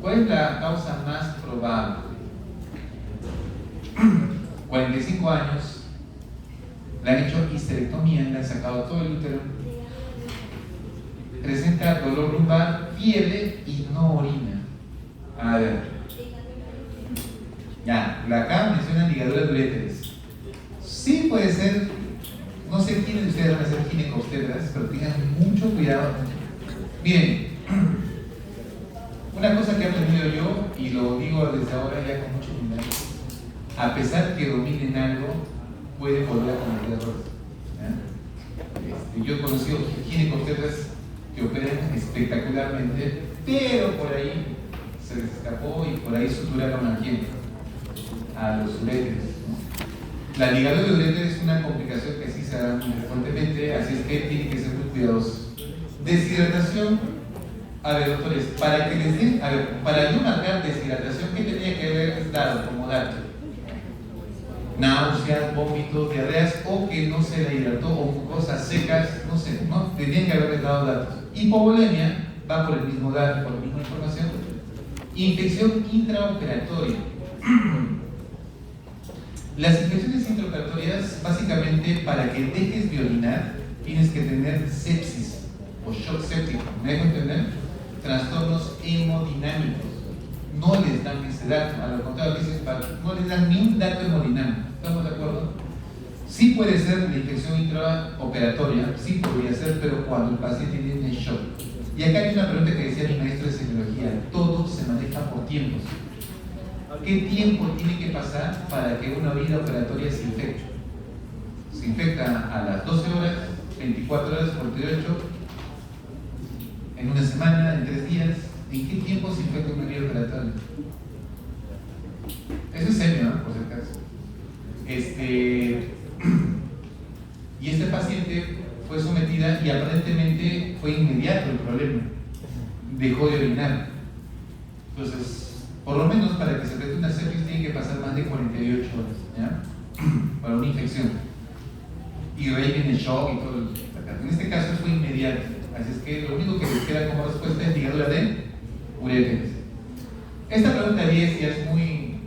¿Cuál es la causa más probable? 45 años, le han hecho histerectomía, le han sacado todo el útero, presenta dolor lumbar, fiebre y no orina. A ver, ya, acá mencionan ligadura de uréteres. Sí puede ser, no sé quiénes de ustedes van a ser ginecobstetras, pero tengan mucho cuidado. Miren, una cosa que he aprendido yo, y lo digo desde ahora ya con mucho cuidado, a pesar que dominen algo, pueden volver a cometer errores. Yo he conocido ginecobstetras que operan espectacularmente, pero por ahí se les escapó y por ahí suturaron a quién, a los uréteres, ¿no? La ligadura de uréteres es una complicación que sí se da muy frecuentemente, así es que tienen que ser muy cuidadosos. Deshidratación. A ver, doctores, para que les den, a ver, para yo marcar deshidratación, ¿qué tenía que haber dado como dato? Náuseas, vómitos, diarreas, o que no se la hidrató, o cosas secas, no sé, ¿no? Tenían que haberles dado datos. Hipovolemia va por el mismo dato, por la misma información. Infección intraoperatoria. Las infecciones intraoperatorias, básicamente, para que dejes de orinar, tienes que tener sepsis o shock séptico. ¿Me dejo entender? Trastornos hemodinámicos. No les dan ese dato, a lo contrario, no les dan ni un dato hemodinámico. ¿Estamos de acuerdo? Sí puede ser la infección intraoperatoria, sí podría ser, pero cuando el paciente tiene shock. Y acá hay una pregunta que decía mi maestro de semiología: todo se maneja por tiempos. ¿Qué tiempo tiene que pasar para que una vida operatoria se infecte? Se infecta a las 12 horas, 24 horas, 48, en una semana, en 3 días. ¿En qué tiempo se infecta una vida operatoria? Eso es serio, ¿no? Por si acaso. Y este paciente fue sometida y aparentemente fue inmediato el problema. Dejó de orinar. Entonces, por lo menos para que se trate una sepsis tiene que pasar más de 48 horas, ¿ya? Para una infección. Y de ahí viene el shock y todo. En este caso fue inmediato. Así es que lo único que les queda como respuesta es ligadura de uréteres. Esta pregunta 10 ya es muy,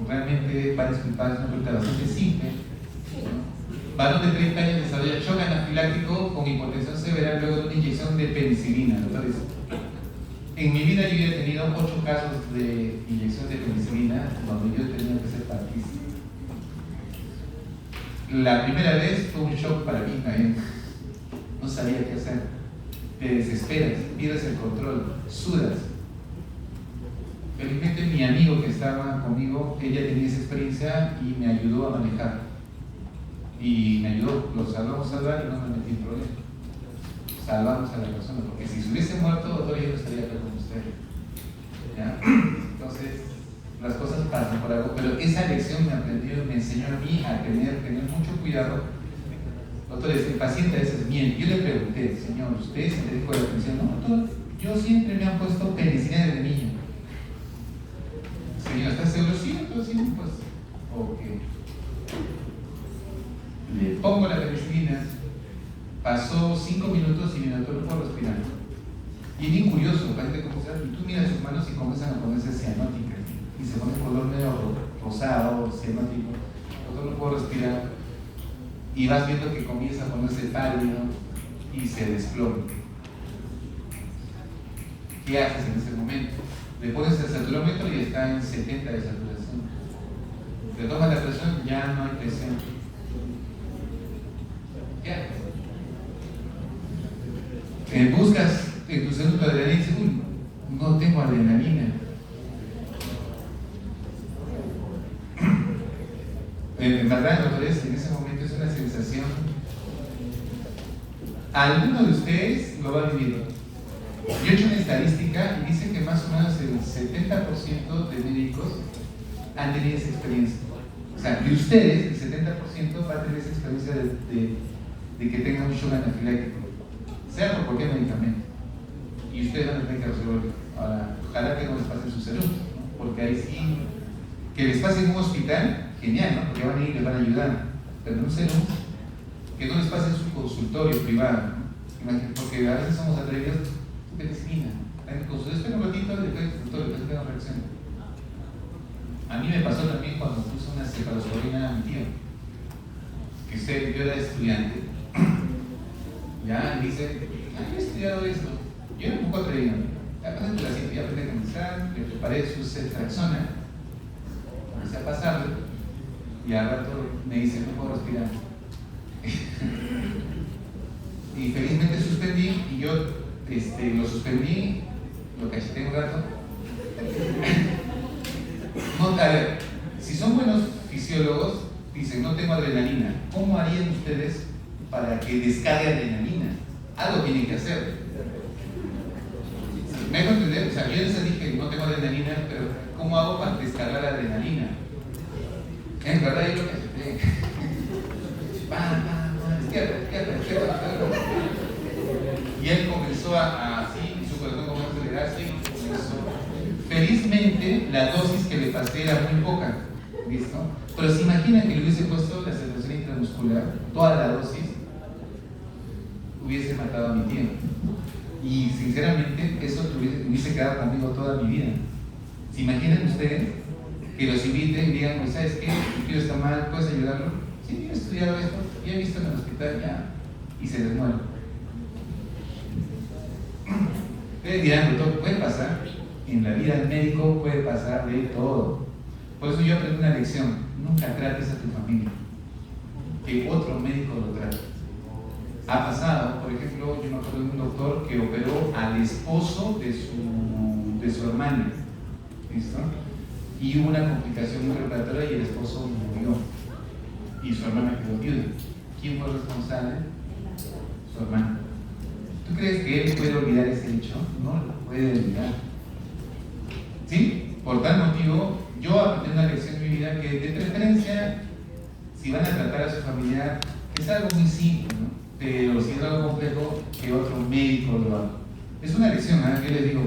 realmente, va a disculpar, es una pregunta bastante simple, ¿no? Varón de 30 años desarrolla shock anafiláctico con hipotensión severa luego de una inyección de penicilina. Doctores, en mi vida yo he tenido 8 casos de inyección de penicilina donde yo he tenido que ser partícipe. La primera vez fue un shock para mí también. No sabía qué hacer. Te desesperas, pierdes el control, sudas. Felizmente mi amigo que estaba conmigo, ella tenía esa experiencia y me ayudó a manejar. Y me ayudó, lo salvamos a salvar y no me metí en problemas. Salvamos a la persona, porque si se hubiese muerto, doctor, yo no estaría acá con usted. ¿Ya? Entonces, las cosas pasan por algo, pero esa lección me enseñó a mí a tener mucho cuidado. Doctores, el paciente a veces miente. Yo le pregunté: señor, ¿usted se dedicó a la atención? No, doctor, yo siempre me han puesto penicilina desde niño. Señor, ¿estás seguro? Sí, doctor, sí, pues. Ok. Le pongo la penicilina. Pasó 5 minutos y mi doctor no pudo respirar. Y es bien curioso, parece como sea, y tú miras sus manos y comienzan a ponerse cianóticas y se pone un color medio rosado, cianótico. El doctor no pudo respirar y vas viendo que comienza a ponerse pálido y se desploma. ¿Qué haces en ese momento? Le pones el saturómetro y está en 70 de saturación. Le tomas la presión, ya no hay presión. ¿Qué haces? Buscas en tu centro de adrenalina y dices: uy, no tengo adrenalina. En verdad, doctores, en ese momento es una sensación. Alguno de ustedes lo va a vivir. Yo he hecho una estadística y dice que más o menos el 70% de médicos han tenido esa experiencia. O sea, de ustedes, el 70% va a tener esa experiencia de que tengan un shock anafiláctico, sea por cualquier medicamento. Y ustedes van a tener que resolverlo. Ahora, ojalá que no les pase en su salud, ¿no? Porque ahí sí, que les pase en un hospital, genial, ¿no? Porque van a ir y les van a ayudar. Pero en un salud, que no les pase en su consultorio privado, ¿no? Porque a veces somos atrevidos, tú que disciplina, ¿no? Consultorio, espera un ratito, después del consultorio, después tengo reacción. A mí me pasó también cuando puse una cefalosporina a mi tío, que yo era estudiante, ya, y dice, yo he estudiado esto, yo era un poco atrevido, ya pasé la cita, ya aprendí a comenzar, le preparé su ceftriaxona, comencé a pasarlo, y al rato me dice, no puedo respirar. Y felizmente suspendí, y yo lo suspendí, lo cacheté un rato. No, a ver, si son buenos fisiólogos, dicen, no tengo adrenalina. ¿Cómo harían ustedes para que descargue adrenalina? Algo tienen que hacer. ¿Me hago entender? O sea, yo les dije, no tengo adrenalina, pero ¿cómo hago para descargar la adrenalina? En verdad yo lo cacheté. Izquierda. Y él comenzó así, su corazón comenzó a acelerarse y comenzó. Felizmente, la dosis que le pasé era muy poca, ¿listo? Pero se imaginan que le hubiese puesto la circulación intramuscular, toda la dosis, hubiese matado a mi tío. Y sinceramente, eso hubiese quedado conmigo toda mi vida. ¿Se imaginan ustedes que los inviten y digan, ¿sabes qué? Mi tío está mal, ¿puedes ayudarlo? Sí, yo he estudiado esto, ya he visto en el hospital, ya, y se les muere. Ustedes dirán, doctor, puede pasar. En la vida del médico puede pasar de todo. Por eso yo aprendí una lección: nunca trates a tu familia, que otro médico lo trate. Ha pasado, por ejemplo, yo me acuerdo de un doctor que operó al esposo de su hermana, ¿listo? Y hubo una complicación muy preparatoria y el esposo murió y su hermana quedó viuda. ¿Quién fue responsable? Su hermana. ¿Tú crees que él puede olvidar ese hecho? No lo puede olvidar. ¿Sí? Por tal motivo, yo aprendí una lección en mi vida que, de preferencia, si van a tratar a su familiar, que es algo muy simple, ¿no? Pero si es algo complejo, que otro médico lo haga. Es una lección, ¿eh? Yo les digo,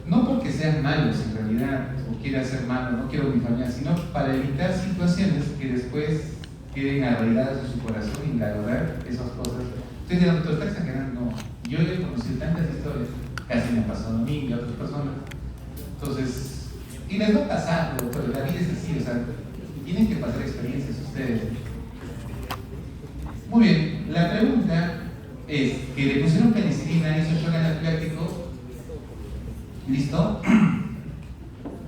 no porque sean malos en realidad, o quieran ser malos, no quiero mi familia, sino para evitar situaciones que después queden arraigadas en su corazón y lograr esas cosas. Ustedes dirán, doctor, ¿está exagerando? No. Yo he conocido tantas historias, casi me ha pasado a mí y a otras personas. Entonces, y les va a pasar, pero la vida es así, o sea, tienen que pasar experiencias ustedes. Muy bien, la pregunta es que le pusieron penicilina, hizo shock anafiláctico, ¿listo?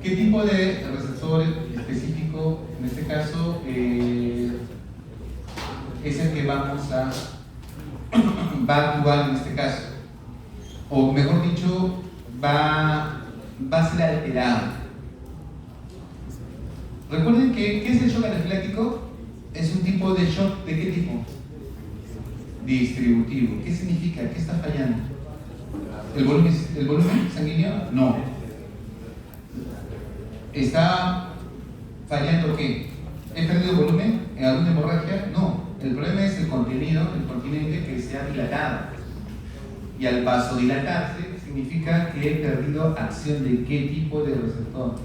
¿Qué tipo de receptor específico, en este caso, es el que va a actuar en este caso? O mejor dicho, va a ser alterado. Recuerden que, ¿qué es el shock anafiláctico? Es un tipo de shock, ¿de qué tipo? Distributivo. ¿Qué significa? ¿Qué está fallando? ¿El volumen sanguíneo? No. ¿Está fallando qué? ¿He perdido volumen? ¿En alguna hemorragia? No. El problema es el contenido, el continente que se ha dilatado. Y al vasodilatarse significa que he perdido acción de qué tipo de receptor.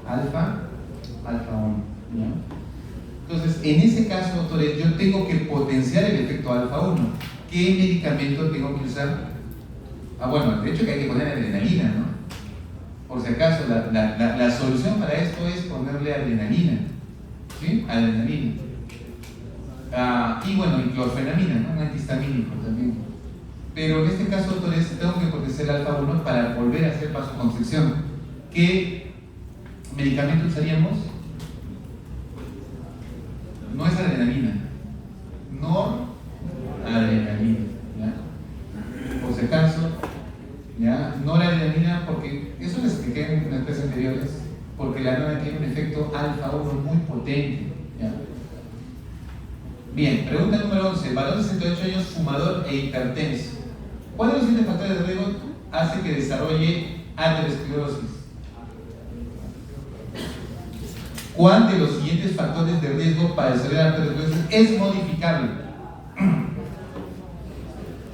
Alfa 1. ¿No? Entonces, en ese caso, doctores, yo tengo que potenciar el efecto alfa 1. ¿Qué medicamento tengo que usar? Bueno, de hecho que hay que poner adrenalina, ¿no? Por si acaso, la solución para esto es ponerle adrenalina. ¿Sí? Adrenalina. Y bueno, y clorfenamina, ¿no? Un antihistamínico también. Pero en este caso, doctores, tengo que potenciar el alfa 1 para volver a hacer vasoconstricción. ¿Qué medicamento usaríamos? No es adrenalina, noradrenalina, ¿ya? Por si acaso, ¿ya? Noradrenalina, porque eso les expliqué en las clases anteriores, porque la noradrenalina tiene un efecto alfa 1 muy potente, ¿ya? Bien, pregunta número 11. Varón de 68 años, fumador e hipertenso. ¿Cuál de los siguientes factores de riesgo hace que desarrolle aterosclerosis? ¿Cuál de los siguientes factores de riesgo para desarrollar arteriosclerosis es modificable?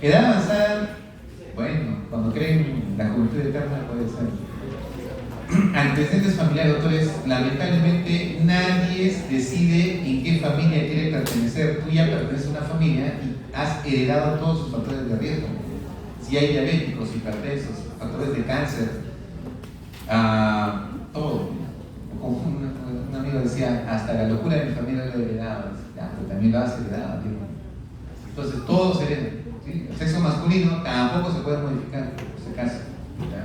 Edad avanzada, bueno, cuando creen la juventud eterna puede ser. Antecedentes familiares, doctores, lamentablemente nadie decide en qué familia quiere pertenecer. Tú ya perteneces a una familia y has heredado todos sus factores de riesgo. Si hay diabéticos, hipertensos, factores de cáncer, todo. Como un amigo decía, hasta la locura de mi familia lo he heredado. Ya, pero también lo has heredado, tío. Entonces todo se hereda. ¿Sí? El sexo masculino tampoco se puede modificar, por si acaso. ¿Ya?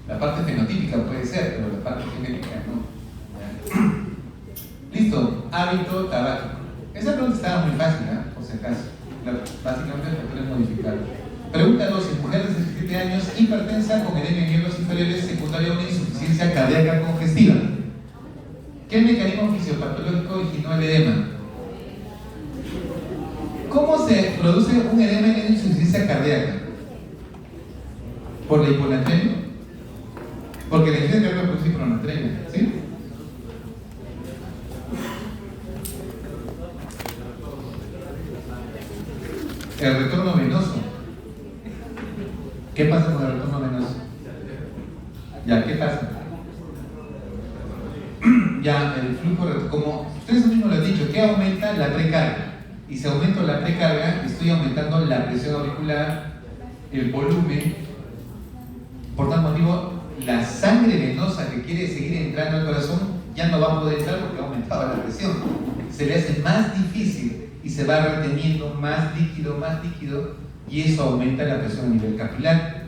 La parte fenotípica puede ser, pero la parte genética no. ¿Ya? Listo, hábito tabáquico. Esa pregunta estaba muy fácil, ¿eh? Por si acaso. Básicamente el factor es modificable. Pregunta 12. Mujer de 67 años, hipertensa con edema en miembros inferiores secundaria a una insuficiencia cardíaca congestiva. ¿Qué mecanismo fisiopatológico originó el edema? ¿Cómo se produce un edema en una insuficiencia cardíaca? ¿Por la hiponatremia? Porque la insuficiencia cardíaca produce hiponatremia, ¿sí? El retorno venoso. ¿Qué pasa con el retorno venoso? Ya, ¿qué pasa? Ya, el flujo, como ustedes mismos lo han dicho, ¿qué aumenta? La precarga. Y si aumento la precarga, estoy aumentando la presión auricular, el volumen. Por tal motivo, la sangre venosa que quiere seguir entrando al corazón ya no va a poder entrar porque ha aumentado la presión. Se le hace más difícil y se va reteniendo más líquido, y eso aumenta la presión a nivel capilar.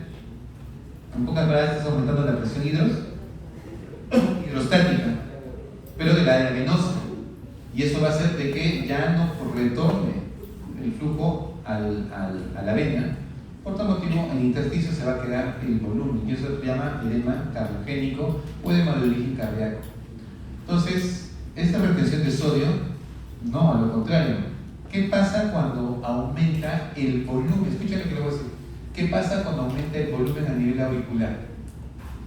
En pocas palabras, estás aumentando la presión hidrostática, pero de la área venosa. Y eso va a hacer de que ya no retorne el flujo a la vena. Por tal motivo, en el intersticio se va a quedar el volumen, y eso se llama edema cardiogénico o edema de origen cardíaco. Entonces, esta retención de sodio, no, a lo contrario. ¿Qué pasa cuando aumenta el volumen? Escuchen lo que le voy a decir. ¿Qué pasa cuando aumenta el volumen a nivel auricular?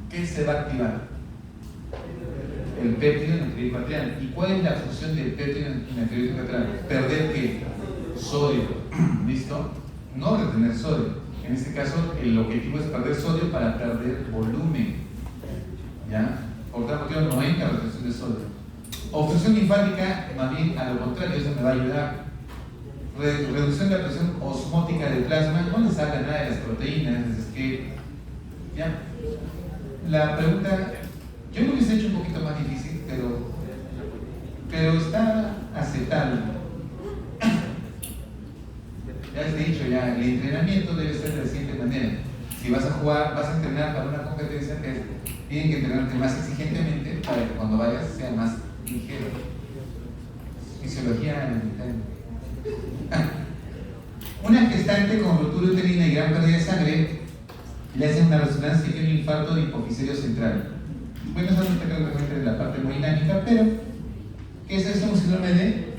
¿Qué se va a activar? El péptido natriúrico atrial. ¿Y cuál es la función del péptido natriúrico atrial? ¿Perder qué? Sodio. ¿Listo? No retener sodio. En este caso, el objetivo es perder sodio para perder volumen. ¿Ya? Por tal motivo, no hay retención de sodio. Obstrucción linfática, más bien a lo contrario, eso me va a ayudar. Reducción de la presión osmótica del plasma, no les habla nada de las proteínas, es que ya. La pregunta, yo lo hubiese hecho un poquito más difícil, pero está aceptable. Ya les he dicho, ya, el entrenamiento debe ser de la siguiente manera. Si vas a jugar, vas a entrenar para una competencia, tienen que entrenarte más exigentemente para que cuando vayas sea más ligero. Fisiología elemental. Una gestante con ruptura uterina y gran pérdida de sangre le hacen una resonancia y un infarto de hipofisario central. Bueno, eso no está claramente de la parte hemodinámica, pero ¿qué es eso? Un síndrome de...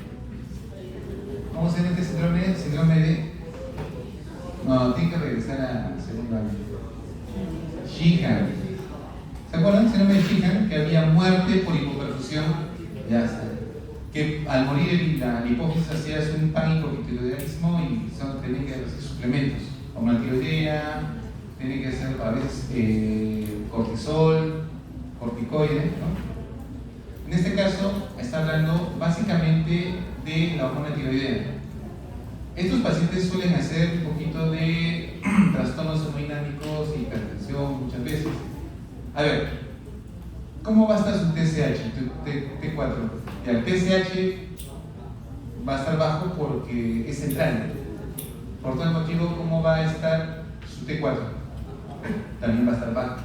¿Cómo se llama este síndrome? Síndrome de... No, tiene que regresar al segundo año. Sheehan. ¿Se acuerdan? Síndrome de Sheehan, que había muerte por hipoperfusión. Ya está. Que al morir la hipófisis hacía un panhipotiroidismo y tenían que hacer suplementos, o una tiroidea, tienen que hacer a veces cortisol, corticoide, ¿no? En este caso está hablando básicamente de la hormona tiroidea. Estos pacientes suelen hacer un poquito de trastornos hemodinámicos, hipertensión muchas veces. A ver, ¿cómo va a estar su TSH, T4? Y el TSH va a estar bajo porque es central. Por tal motivo, ¿cómo va a estar su T4? También va a estar bajo.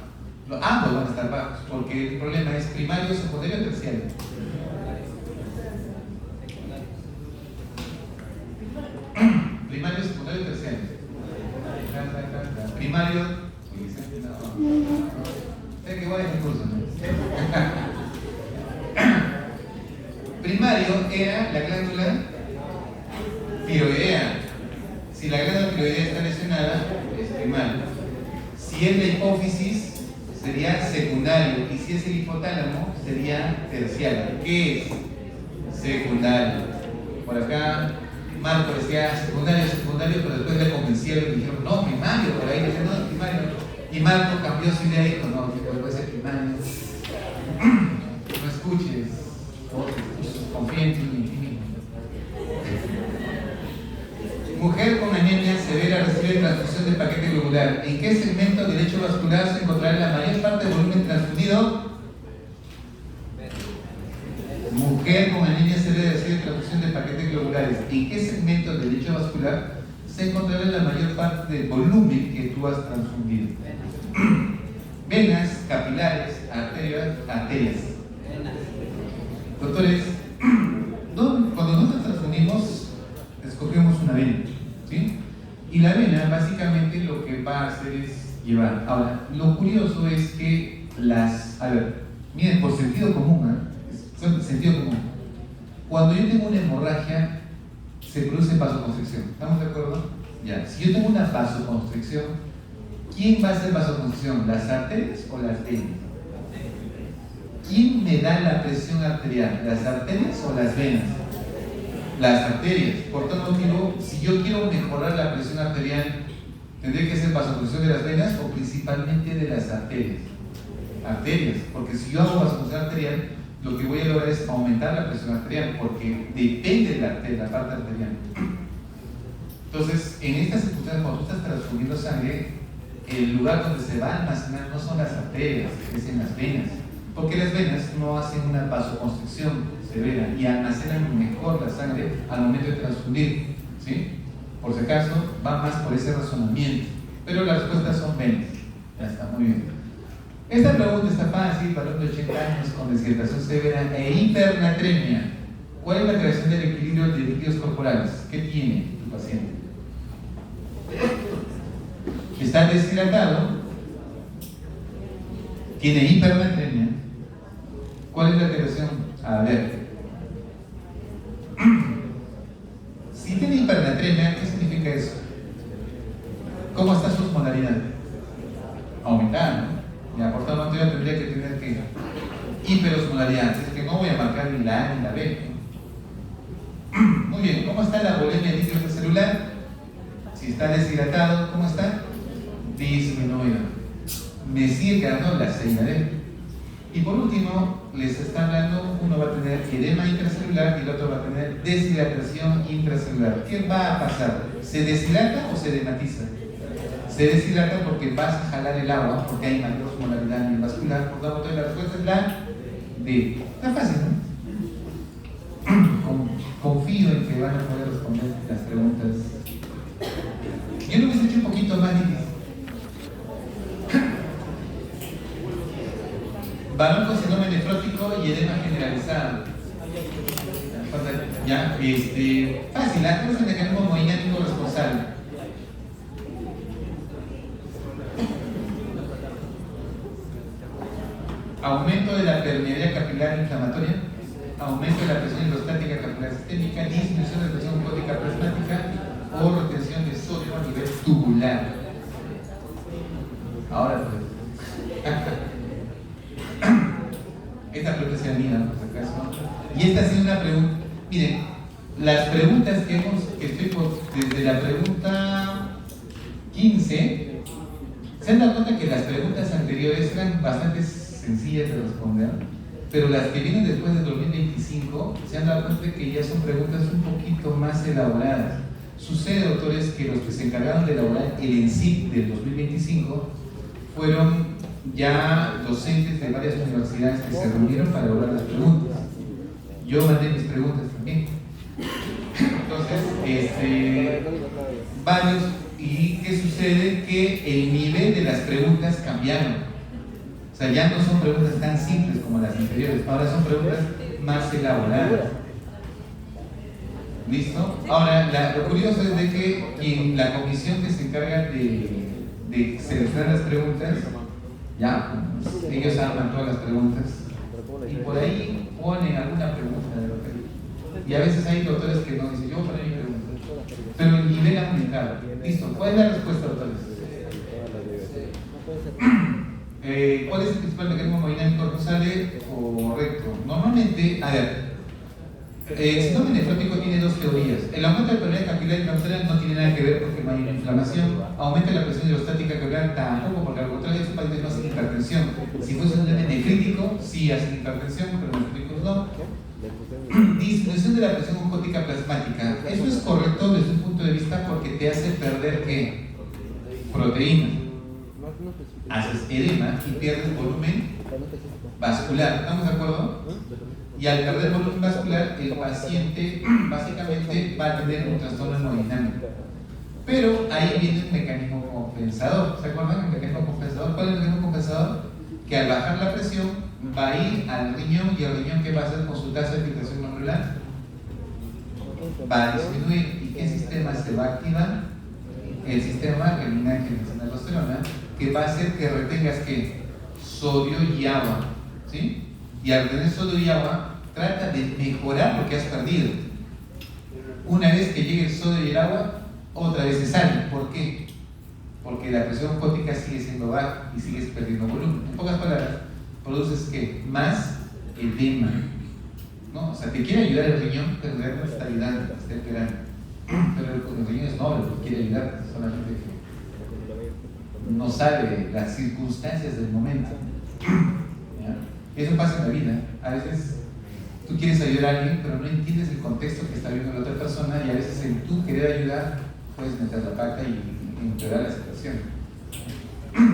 Ambos van a estar bajos, porque el problema es primario, secundario o terciario. Primario, secundario o terciario. Primario. Sé que voy a el curso, ¿no? Primario era la glándula tiroidea. Si la glándula tiroidea está lesionada, es primario. Si es la hipófisis, sería secundario. Y si es el hipotálamo, sería terciaria. ¿Qué es? Secundaria. Por acá Marco decía secundario, pero después le convencieron y dijeron, no, primario, por ahí decían, no, primario. Y Marco cambió su idea y dijo, no, puede ser primario. No escuches, confía en ti mismo. Mujer con anemia severa recibe transfusión de paquete globular. ¿En qué segmento del lecho vascular se encontrará la mayor parte del volumen transfundido? Mujer con anemia severa recibe transfusión de paquetes globulares. ¿En qué segmento del lecho vascular se encontrará la mayor parte del volumen que tú has transfundido? Venas, capilares, arterias. Doctores, cuando nosotros transfundimos, escogemos una vena, ¿sí? Y la vena básicamente lo que va a hacer es llevar. Ahora, lo curioso es que miren, por sentido común, sentido común. Cuando yo tengo una hemorragia, se produce vasoconstricción. ¿Estamos de acuerdo? Ya. Si yo tengo una vasoconstricción, ¿quién va a hacer vasoconstricción? ¿Las arterias o las venas? ¿Quién me da la presión arterial? ¿Las arterias o las venas? Las arterias. Por tal motivo, si yo quiero mejorar la presión arterial, ¿tendré que hacer vasoconstricción de las venas o principalmente de las arterias? Arterias, porque si yo hago vasoconstricción arterial, lo que voy a lograr es aumentar la presión arterial, porque depende de la parte arterial. Entonces, en estas circunstancias, cuando tú estás transfundiendo sangre, el lugar donde se va a almacenar no son las arterias, es en las venas, porque las venas no hacen una vasoconstricción severa y almacenan mejor la sangre al momento de transfundir, ¿sí? Por si acaso, va más por ese razonamiento, pero las respuestas son venas. Ya está, muy bien. Esta pregunta está fácil, varón de 80 años con deshidratación severa e hipernatremia. ¿Cuál es la creación del equilibrio de líquidos corporales? ¿Qué tiene tu paciente? Está deshidratado, tiene hipernatremia. ¿Cuál es la creación? A ver. Si tiene hipernatremia, ¿qué significa eso? ¿Cómo está su osmolaridad? Aumentada, ¿no? Ya, por tanto, yo tendría que tener que hiperosmolaridad, es que no voy a marcar ni la A ni la B. Muy bien, ¿cómo está la volemia líquido celular? Si está deshidratado, ¿cómo está? Disminuido. Me sigue quedando la C y la D. Y por último, les está hablando, uno va a tener edema intracelular y el otro va a tener deshidratación intracelular. ¿Qué va a pasar? ¿Se deshidrata o se edematiza? Se deshidrata porque vas a jalar el agua, porque hay mayor osmolaridad en el vascular. Por lo tanto, la respuesta es la D. Está fácil, ¿no? Confío en que van a poder responder las preguntas. Yo lo hubiese hecho un poquito más difícil. Varón con síndrome nefrótico y edema generalizado. Ya, fácil, actúa el mecanismo hemodinámico responsable. Aumento de la permeabilidad capilar inflamatoria, aumento de la presión hidrostática capilar sistémica, disminución de presión mucótica plasmática o retención de sodio a nivel tubular. Ahora pues. Esta pregunta se anida, por si acaso. Y esta ha sido una pregunta. Miren, las preguntas que desde la pregunta 15, se han dado cuenta que las preguntas anteriores eran bastante sencillas de responder, pero las que vienen después del 2025 se han dado cuenta de que ya son preguntas un poquito más elaboradas. Sucede, doctores, que los que se encargaron de elaborar el ENSIP del 2025 fueron ya docentes de varias universidades que se reunieron para elaborar las preguntas. Yo mandé mis preguntas también. Entonces, varios. ¿Y qué sucede? Que el nivel de las preguntas cambiaron. O sea, ya no son preguntas tan simples como las anteriores, ahora son preguntas más elaboradas. ¿Listo? Ahora, lo curioso es de que la comisión que se encarga de seleccionar las preguntas, ya, pues, ellos arman todas las preguntas y por ahí ponen alguna pregunta de repente. Y a veces hay doctores que no dicen, yo pongo mi pregunta, pero el nivel ha aumentado. ¿Listo? ¿Cuál es la respuesta, doctores? ¿Cuál es el principal mecanismo hemodinámico responsable? Correcto. Normalmente, a ver, el síndrome nefrótico tiene dos teorías. El aumento de permeabilidad capilar intramuscular no tiene nada que ver porque no hay inflamación. Aumenta la presión hidrostática capilar tampoco, porque al contrario, esos pacientes no hacen hipertensión. Si fuese un síndrome nefrítico, sí hacen hipertensión, pero nefríticos no. Disminución de la presión oncótica plasmática. Eso es correcto desde un punto de vista porque te hace perder ¿qué? Proteínas. Haces edema y pierdes volumen vascular. ¿Estamos de acuerdo? Y al perder volumen vascular, el paciente básicamente va a tener un trastorno hemodinámico. Pero ahí viene un mecanismo compensador. ¿Se acuerdan del mecanismo compensador? ¿Cuál es el mecanismo compensador? Que al bajar la presión va a ir al riñón y el riñón ¿qué va a hacer con su tasa de filtración glomerular? Va a disminuir. ¿Y qué sistema se va a activar? El sistema renin-angiotensina-aldosterona, que va a hacer que retengas ¿qué? Sodio y agua, ¿sí? Y al retener sodio y agua, trata de mejorar lo que has perdido. Una vez que llegue el sodio y el agua, otra vez se sale. ¿Por qué? Porque la presión oncótica sigue siendo baja y sigues perdiendo volumen. En pocas palabras, produces ¿qué? Más edema, ¿no? O sea, te quiere ayudar el riñón, pero en realidad no está ayudando, está esperando. Pero el riñón es noble, quiere ayudar, solamente que no sabe las circunstancias del momento. ¿Ya? Eso pasa en la vida. A veces tú quieres ayudar a alguien, pero no entiendes el contexto que está viviendo la otra persona, y a veces en tu querer ayudar puedes meter la pata y empeorar la situación.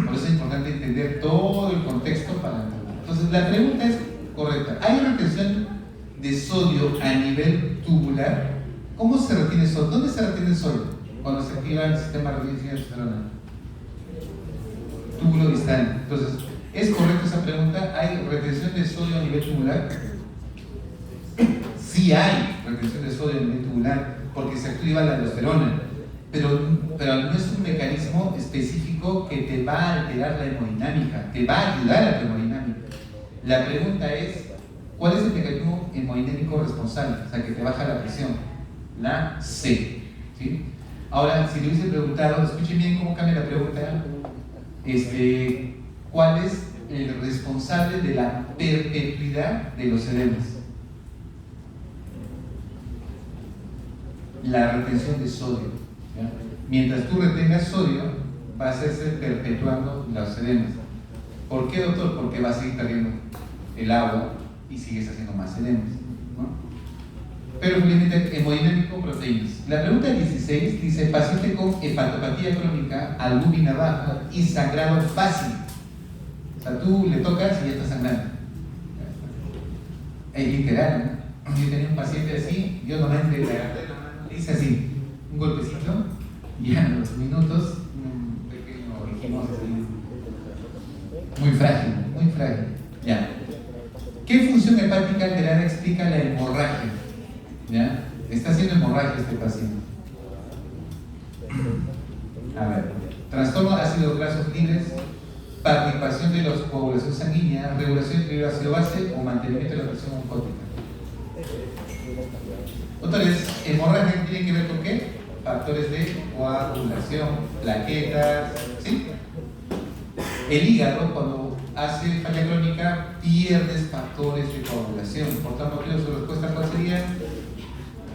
Por eso es importante entender todo el contexto para entender. Entonces la pregunta es correcta. ¿Hay retención de sodio a nivel tubular? ¿Cómo se retiene sodio? ¿Dónde se retiene el sodio? Cuando se activa el sistema de retención. Túbulo distal. Entonces, ¿es correcta esa pregunta? ¿Hay retención de sodio a nivel tubular? Sí hay retención de sodio a nivel tubular porque se activa la aldosterona, pero no es un mecanismo específico que te va a alterar la hemodinámica, te va a ayudar a tu hemodinámica. La pregunta es, ¿cuál es el mecanismo hemodinámico responsable? O sea, que te baja la presión. La C. ¿Sí? Ahora, si le hubiese preguntado, escuchen bien cómo cambia la pregunta, ¿cuál es el responsable de la perpetuidad de los edemas? La retención de sodio. ¿Ya? Mientras tú retengas sodio, va a hacerse perpetuando los edemas. ¿Por qué, doctor? Porque va a seguir perdiendo el agua y sigues haciendo más edemas, ¿no? Pero felizmente hemodinámico, proteínas. La pregunta 16 dice: paciente con hepatopatía crónica, albúmina baja y sangrado fácil. O sea, tú le tocas y ya está sangrando. Es literal, ¿no? Yo tenía un paciente así, yo normalmente le agarré la mano, le hice así, un golpecito, y a los minutos, un pequeño, dijimos así, muy frágil, ya. ¿Qué función hepática alterada explica la hemorragia? ¿Ya? Está haciendo hemorragia este paciente. A ver, trastorno de ácidos grasos libres, participación de la coagulación sanguínea, regulación de ácido base o mantenimiento de la presión oncótica. Otra vez, hemorragia tiene que ver con qué? Factores de coagulación, plaquetas, ¿sí? El hígado, cuando hace falla crónica, pierdes factores de coagulación. Por tal motivo, su respuesta ¿cuál sería?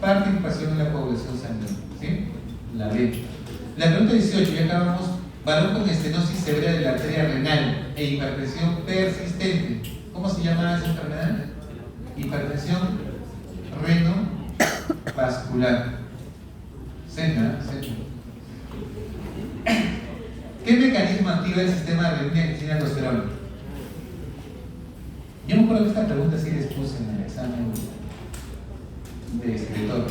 Participación en la coagulación sanguínea, ¿sí? La B. La pregunta 18, ya acabamos. Varón con estenosis severa de la arteria renal e hipertensión persistente. ¿Cómo se llama esa enfermedad? Hipertensión renovascular. Sena. ¿Qué mecanismo activa el sistema renin-angiotensina-aldosterona? Yo me acuerdo que esta pregunta sí les puse en el examen de escritor.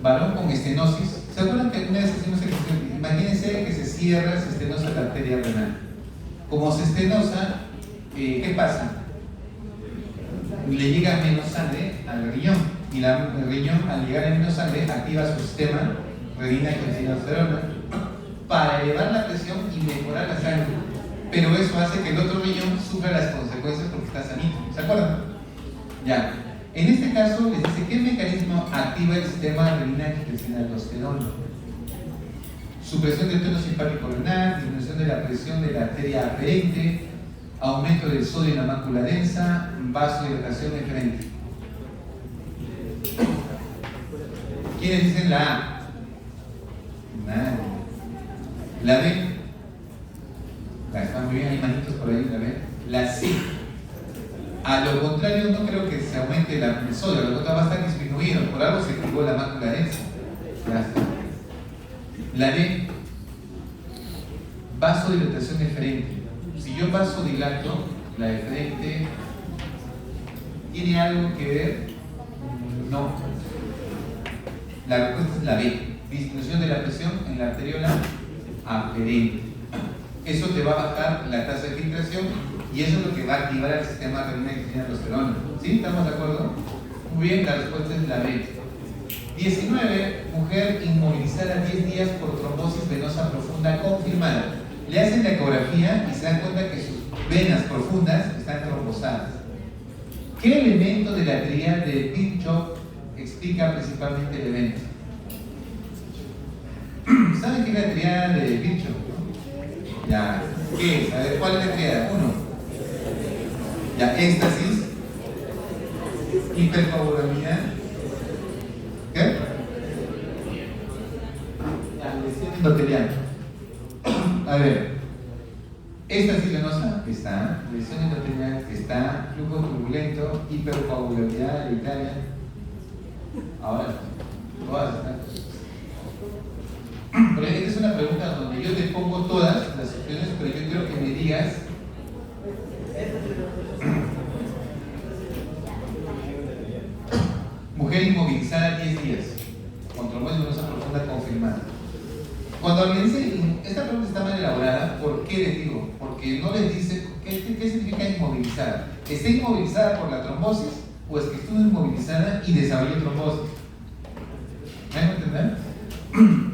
Varón con estenosis. ¿Se acuerdan que alguna vez hicimos el ejercicio? Imagínense que se cierra, se estenosa la arteria renal. Como se estenosa, ¿qué pasa? Le llega menos sangre al riñón, y el riñón, al llegar a menos sangre, activa su sistema renina-angiotensina-aldosterona para elevar la presión y mejorar la sangre. Pero eso hace que el otro riñón sufra las consecuencias porque está sanito. ¿Se acuerdan? Ya. En este caso les dice: ¿qué mecanismo activa el sistema renina-angiotensina-aldosterona? supresión del tono simpático renal, disminución de la presión de la arteria aferente, aumento del sodio en la mácula densa, vasodilatación eferente. ¿Quiénes dicen la A? Nadie. La B. Está muy bien, hay manitos por ahí, la B. La C. A lo contrario, no creo que se aumente el sodio, lo contrario va a estar disminuido, por algo se activó la mácula densa. Ya está. La D. Vasodilatación eferente. Si yo vasodilato, la eferente, ¿tiene algo que ver? No. La respuesta es la B. Disminución de la presión en la arteriola aferente. Eso te va a bajar la tasa de filtración y eso es lo que va a activar el sistema renina y aldosterona. ¿Sí? ¿Estamos de acuerdo? Muy bien, la respuesta es la B. 19. Mujer inmovilizada 10 días por trombosis venosa profunda confirmada. Le hacen la ecografía y se dan cuenta que sus venas profundas están trombosadas. ¿Qué elemento de la tríada de Virchow explica principalmente el evento? ¿Saben qué es la tríada de Virchow? Ya, ¿qué es? A ver, ¿cuál es la tríada? 1. Ya, éxtasis, hiperfavorabilidad, ¿qué? Ya, lesión endotelial. A ver, éxtasis venosa está, lesión endotelial está, flujo turbulento, hipercoagulabilidad hereditaria. Ahora, todas están. Pero esta es una pregunta donde yo te pongo todas las opciones, pero yo quiero que me digas mujer inmovilizada 10 días con trombosis venosa profunda confirmada. Cuando alguien dice, esta pregunta está mal elaborada, ¿por qué les digo? Porque no les dice qué significa inmovilizada. ¿Está inmovilizada por la trombosis o es que estuvo inmovilizada y desarrolló trombosis? ¿Me van a entender?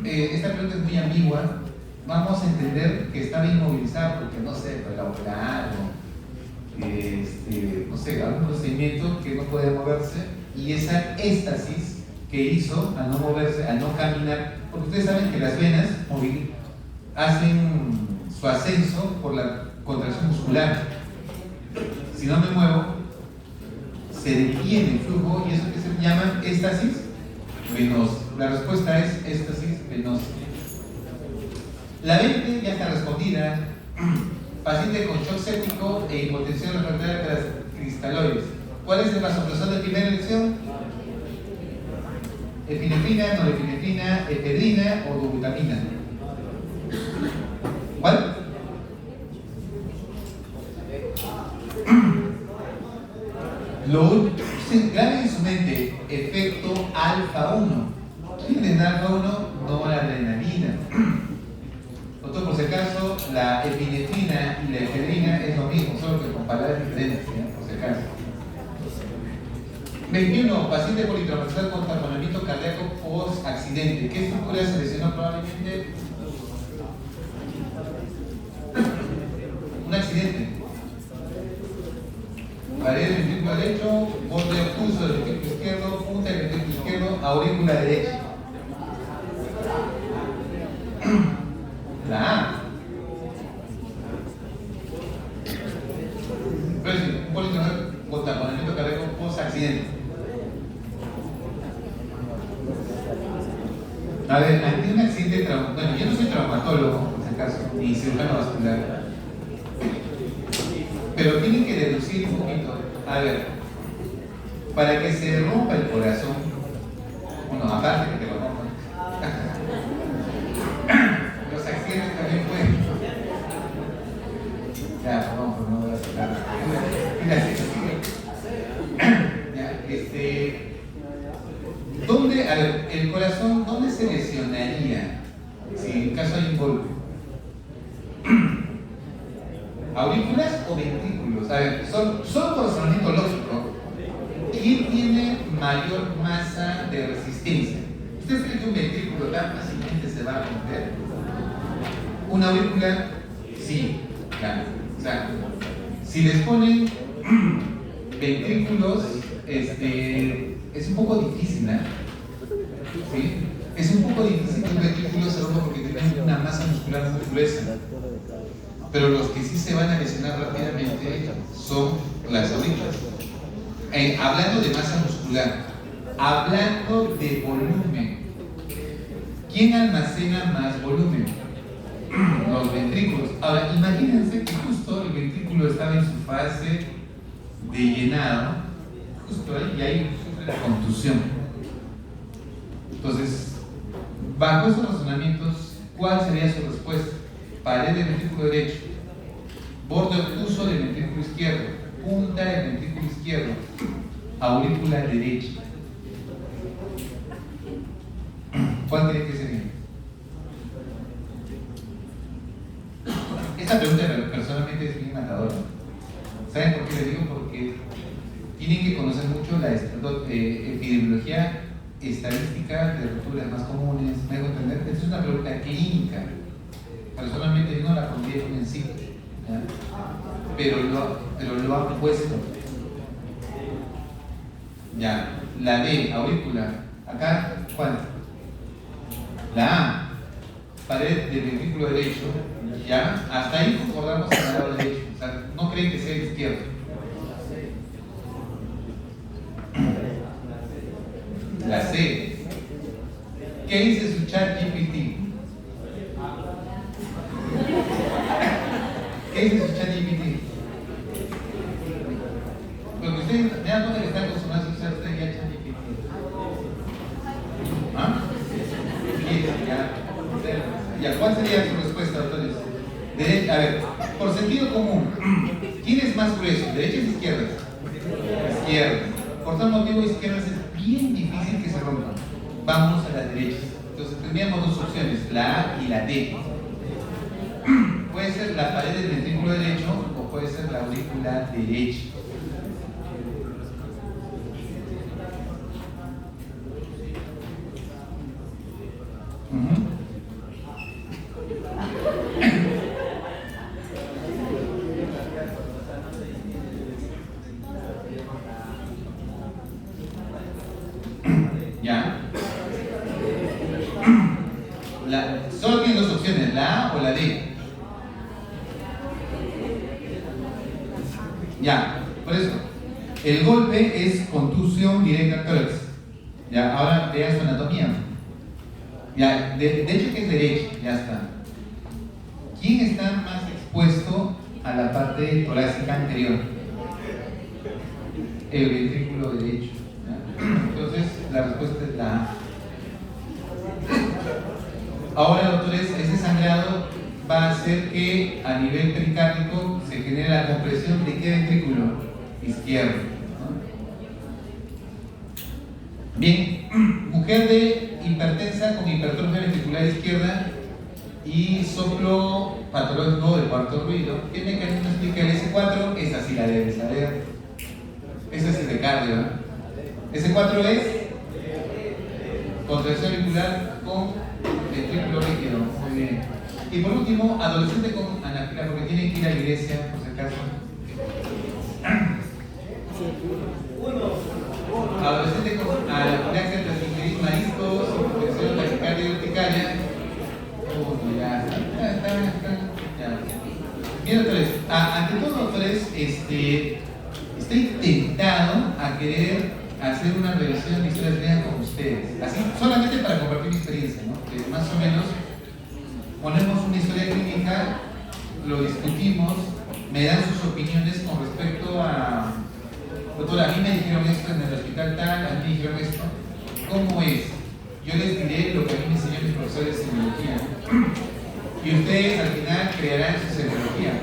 Esta pregunta es muy ambigua. Vamos a entender que estaba inmovilizada porque, no sé, la operaron, no sé, algún procedimiento que no puede moverse y esa éxtasis que hizo a no moverse, a no caminar, porque ustedes saben que las venas hacen su ascenso por la contracción muscular. Si no me muevo, se detiene el flujo y eso que se llama éxtasis venosa. La respuesta es éxtasis venosa. La 20 ya está respondida. Paciente con shock séptico e hipotensión refractaria de las cristaloides. ¿Cuál es el vasopresor de primera elección? Epinefrina, norepinefrina, efedrina o dobutamina. ¿Cuál? Graben en su mente efecto alfa 1. ¿Quién es alfa 1? No la adrenalina. Doctor, por si acaso, la epinefrina y la efedrina es lo mismo, solo que con palabras diferentes, ¿eh? Por si acaso. 21. Paciente politraumatizado con taponamiento cardíaco post accidente. ¿Qué estructura se lesionó probablemente? Un accidente. Pared del ventrículo derecho, borde opuso del ventrículo izquierdo, punta del ventrículo izquierdo, aurícula derecha. La A. Pero sí, un politraumático con taponamiento cardíaco post accidente. A ver, ante un accidente traumático, bueno, yo no soy traumatólogo, por si acaso, ni cirujano vascular, pero tienen que deducir un poquito. A ver, para que se rompa el corazón, bueno, aparte de que lo rompan, los accidentes también pueden. Ya, vamos, no voy a sacar. ¿Dónde, a ver, el corazón, dónde se lesionaría si en caso hay un golpe? ¿Aurículas o ventrículos? A ver, solo por razonamiento lógico, ¿quién tiene mayor masa de resistencia? ¿Ustedes creen que un ventrículo tan fácilmente se va a romper? ¿Una aurícula? Sí, claro. O sea, si les ponen ventrículos, es un poco difícil, ¿eh? ¿Sí? Es un poco difícil que un ventrículo se rompa porque tiene una masa muscular muy gruesa. Pero los que sí se van a lesionar rápidamente son las aurículas. Hablando de masa muscular, hablando de volumen, ¿quién almacena más volumen? Los ventrículos. Ahora, imagínense que justo el ventrículo estaba en su fase de llenado, justo ahí, y ahí sufre la contusión. Entonces, bajo esos razonamientos, ¿cuál sería su respuesta? Pared del ventrículo derecho, borde obtuso del ventrículo izquierdo, punta del ventrículo izquierdo, aurícula derecha. ¿Cuál cree que sería? Esta pregunta personalmente es bien matadora. ¿Saben por qué le digo? Porque tienen que conocer mucho la epidemiología estadística de rupturas más comunes. ¿Me hago entender? Esta es una pregunta clínica. Personalmente yo no la pondría en sí, ¿ya? Pero lo han puesto. Ya, la D, aurícula. Acá, ¿cuál? La A, pared del ventrículo derecho. Ya, hasta ahí concordamos en el lado derecho. O sea, no creen que sea el izquierdo. La C. ¿Qué dice su chat GPT? ¿Qué dice su chat GPT? Porque ustedes me dan cuenta que están acostumbrados a usar ustedes ya chat GPT. ¿Ah? Sí, ya. ¿Cuál sería su respuesta, doctores? A ver, por sentido común, ¿quién es más grueso? ¿Derecha o izquierda? Izquierda. Por tal motivo, izquierda es bien difícil que se rompa. Vamos a la derecha. Entonces tendríamos dos opciones, la A y la D. Puede ser la pared del ventrículo derecho o puede ser la aurícula derecha. ¿Ya? Solo tienen dos opciones, la A o la D. Ya, por eso, el golpe es contusión directa al tórax. Ya, ahora vean su anatomía. Ya, de hecho que es derecha, ya está. ¿Quién está más expuesto a la parte torácica anterior? El ventrículo derecho. ¿Ya? Entonces, la respuesta es la A. Ahora, doctores, ese sangrado va a hacer que a nivel pericárdico se genere la compresión de qué ventrículo? Izquierdo, ¿no? Bien, mujer de hipertensa con hipertrofia ventricular izquierda y soplo patológico de cuarto ruido. ¿Qué mecanismo explica el S4? Esa sí la debes saber. Esa es el de cardio, ¿no? S4 es contracción auricular con ventrículo líquido. Muy bien. Y por último, adolescente con anafila, porque tienen que ir a la iglesia, por si acaso. Adolescente con anafilaxia transfronteriza, mariscos, infección taquicardia y urticaria. Ya. Bien, doctores, ante todo, doctores, estoy tentado a querer hacer una revisión de historias clínicas con ustedes, así solamente para compartir mi experiencia, ¿no? Que más o menos ponemos una historia clínica, lo discutimos, me dan sus opiniones con respecto a, doctora, a mí me dijeron esto en el hospital tal, a mí me dijeron esto, ¿cómo es? Yo les diré lo que a mí me enseñaron mis profesores de semiología, y ustedes al final crearán su semiología.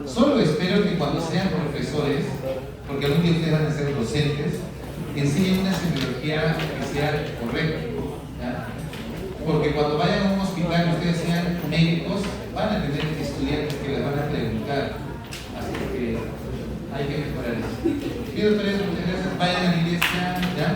Solo espero que cuando sean profesores, porque algún día ustedes van a ser docentes, enseñen una semiología que sea correcta, ¿ya? Porque cuando vayan a un hospital y ustedes sean médicos, van a tener estudiantes que les van a preguntar, así que hay que mejorar eso. Pido 3, muchas gracias, vayan a la iglesia, ¿ya?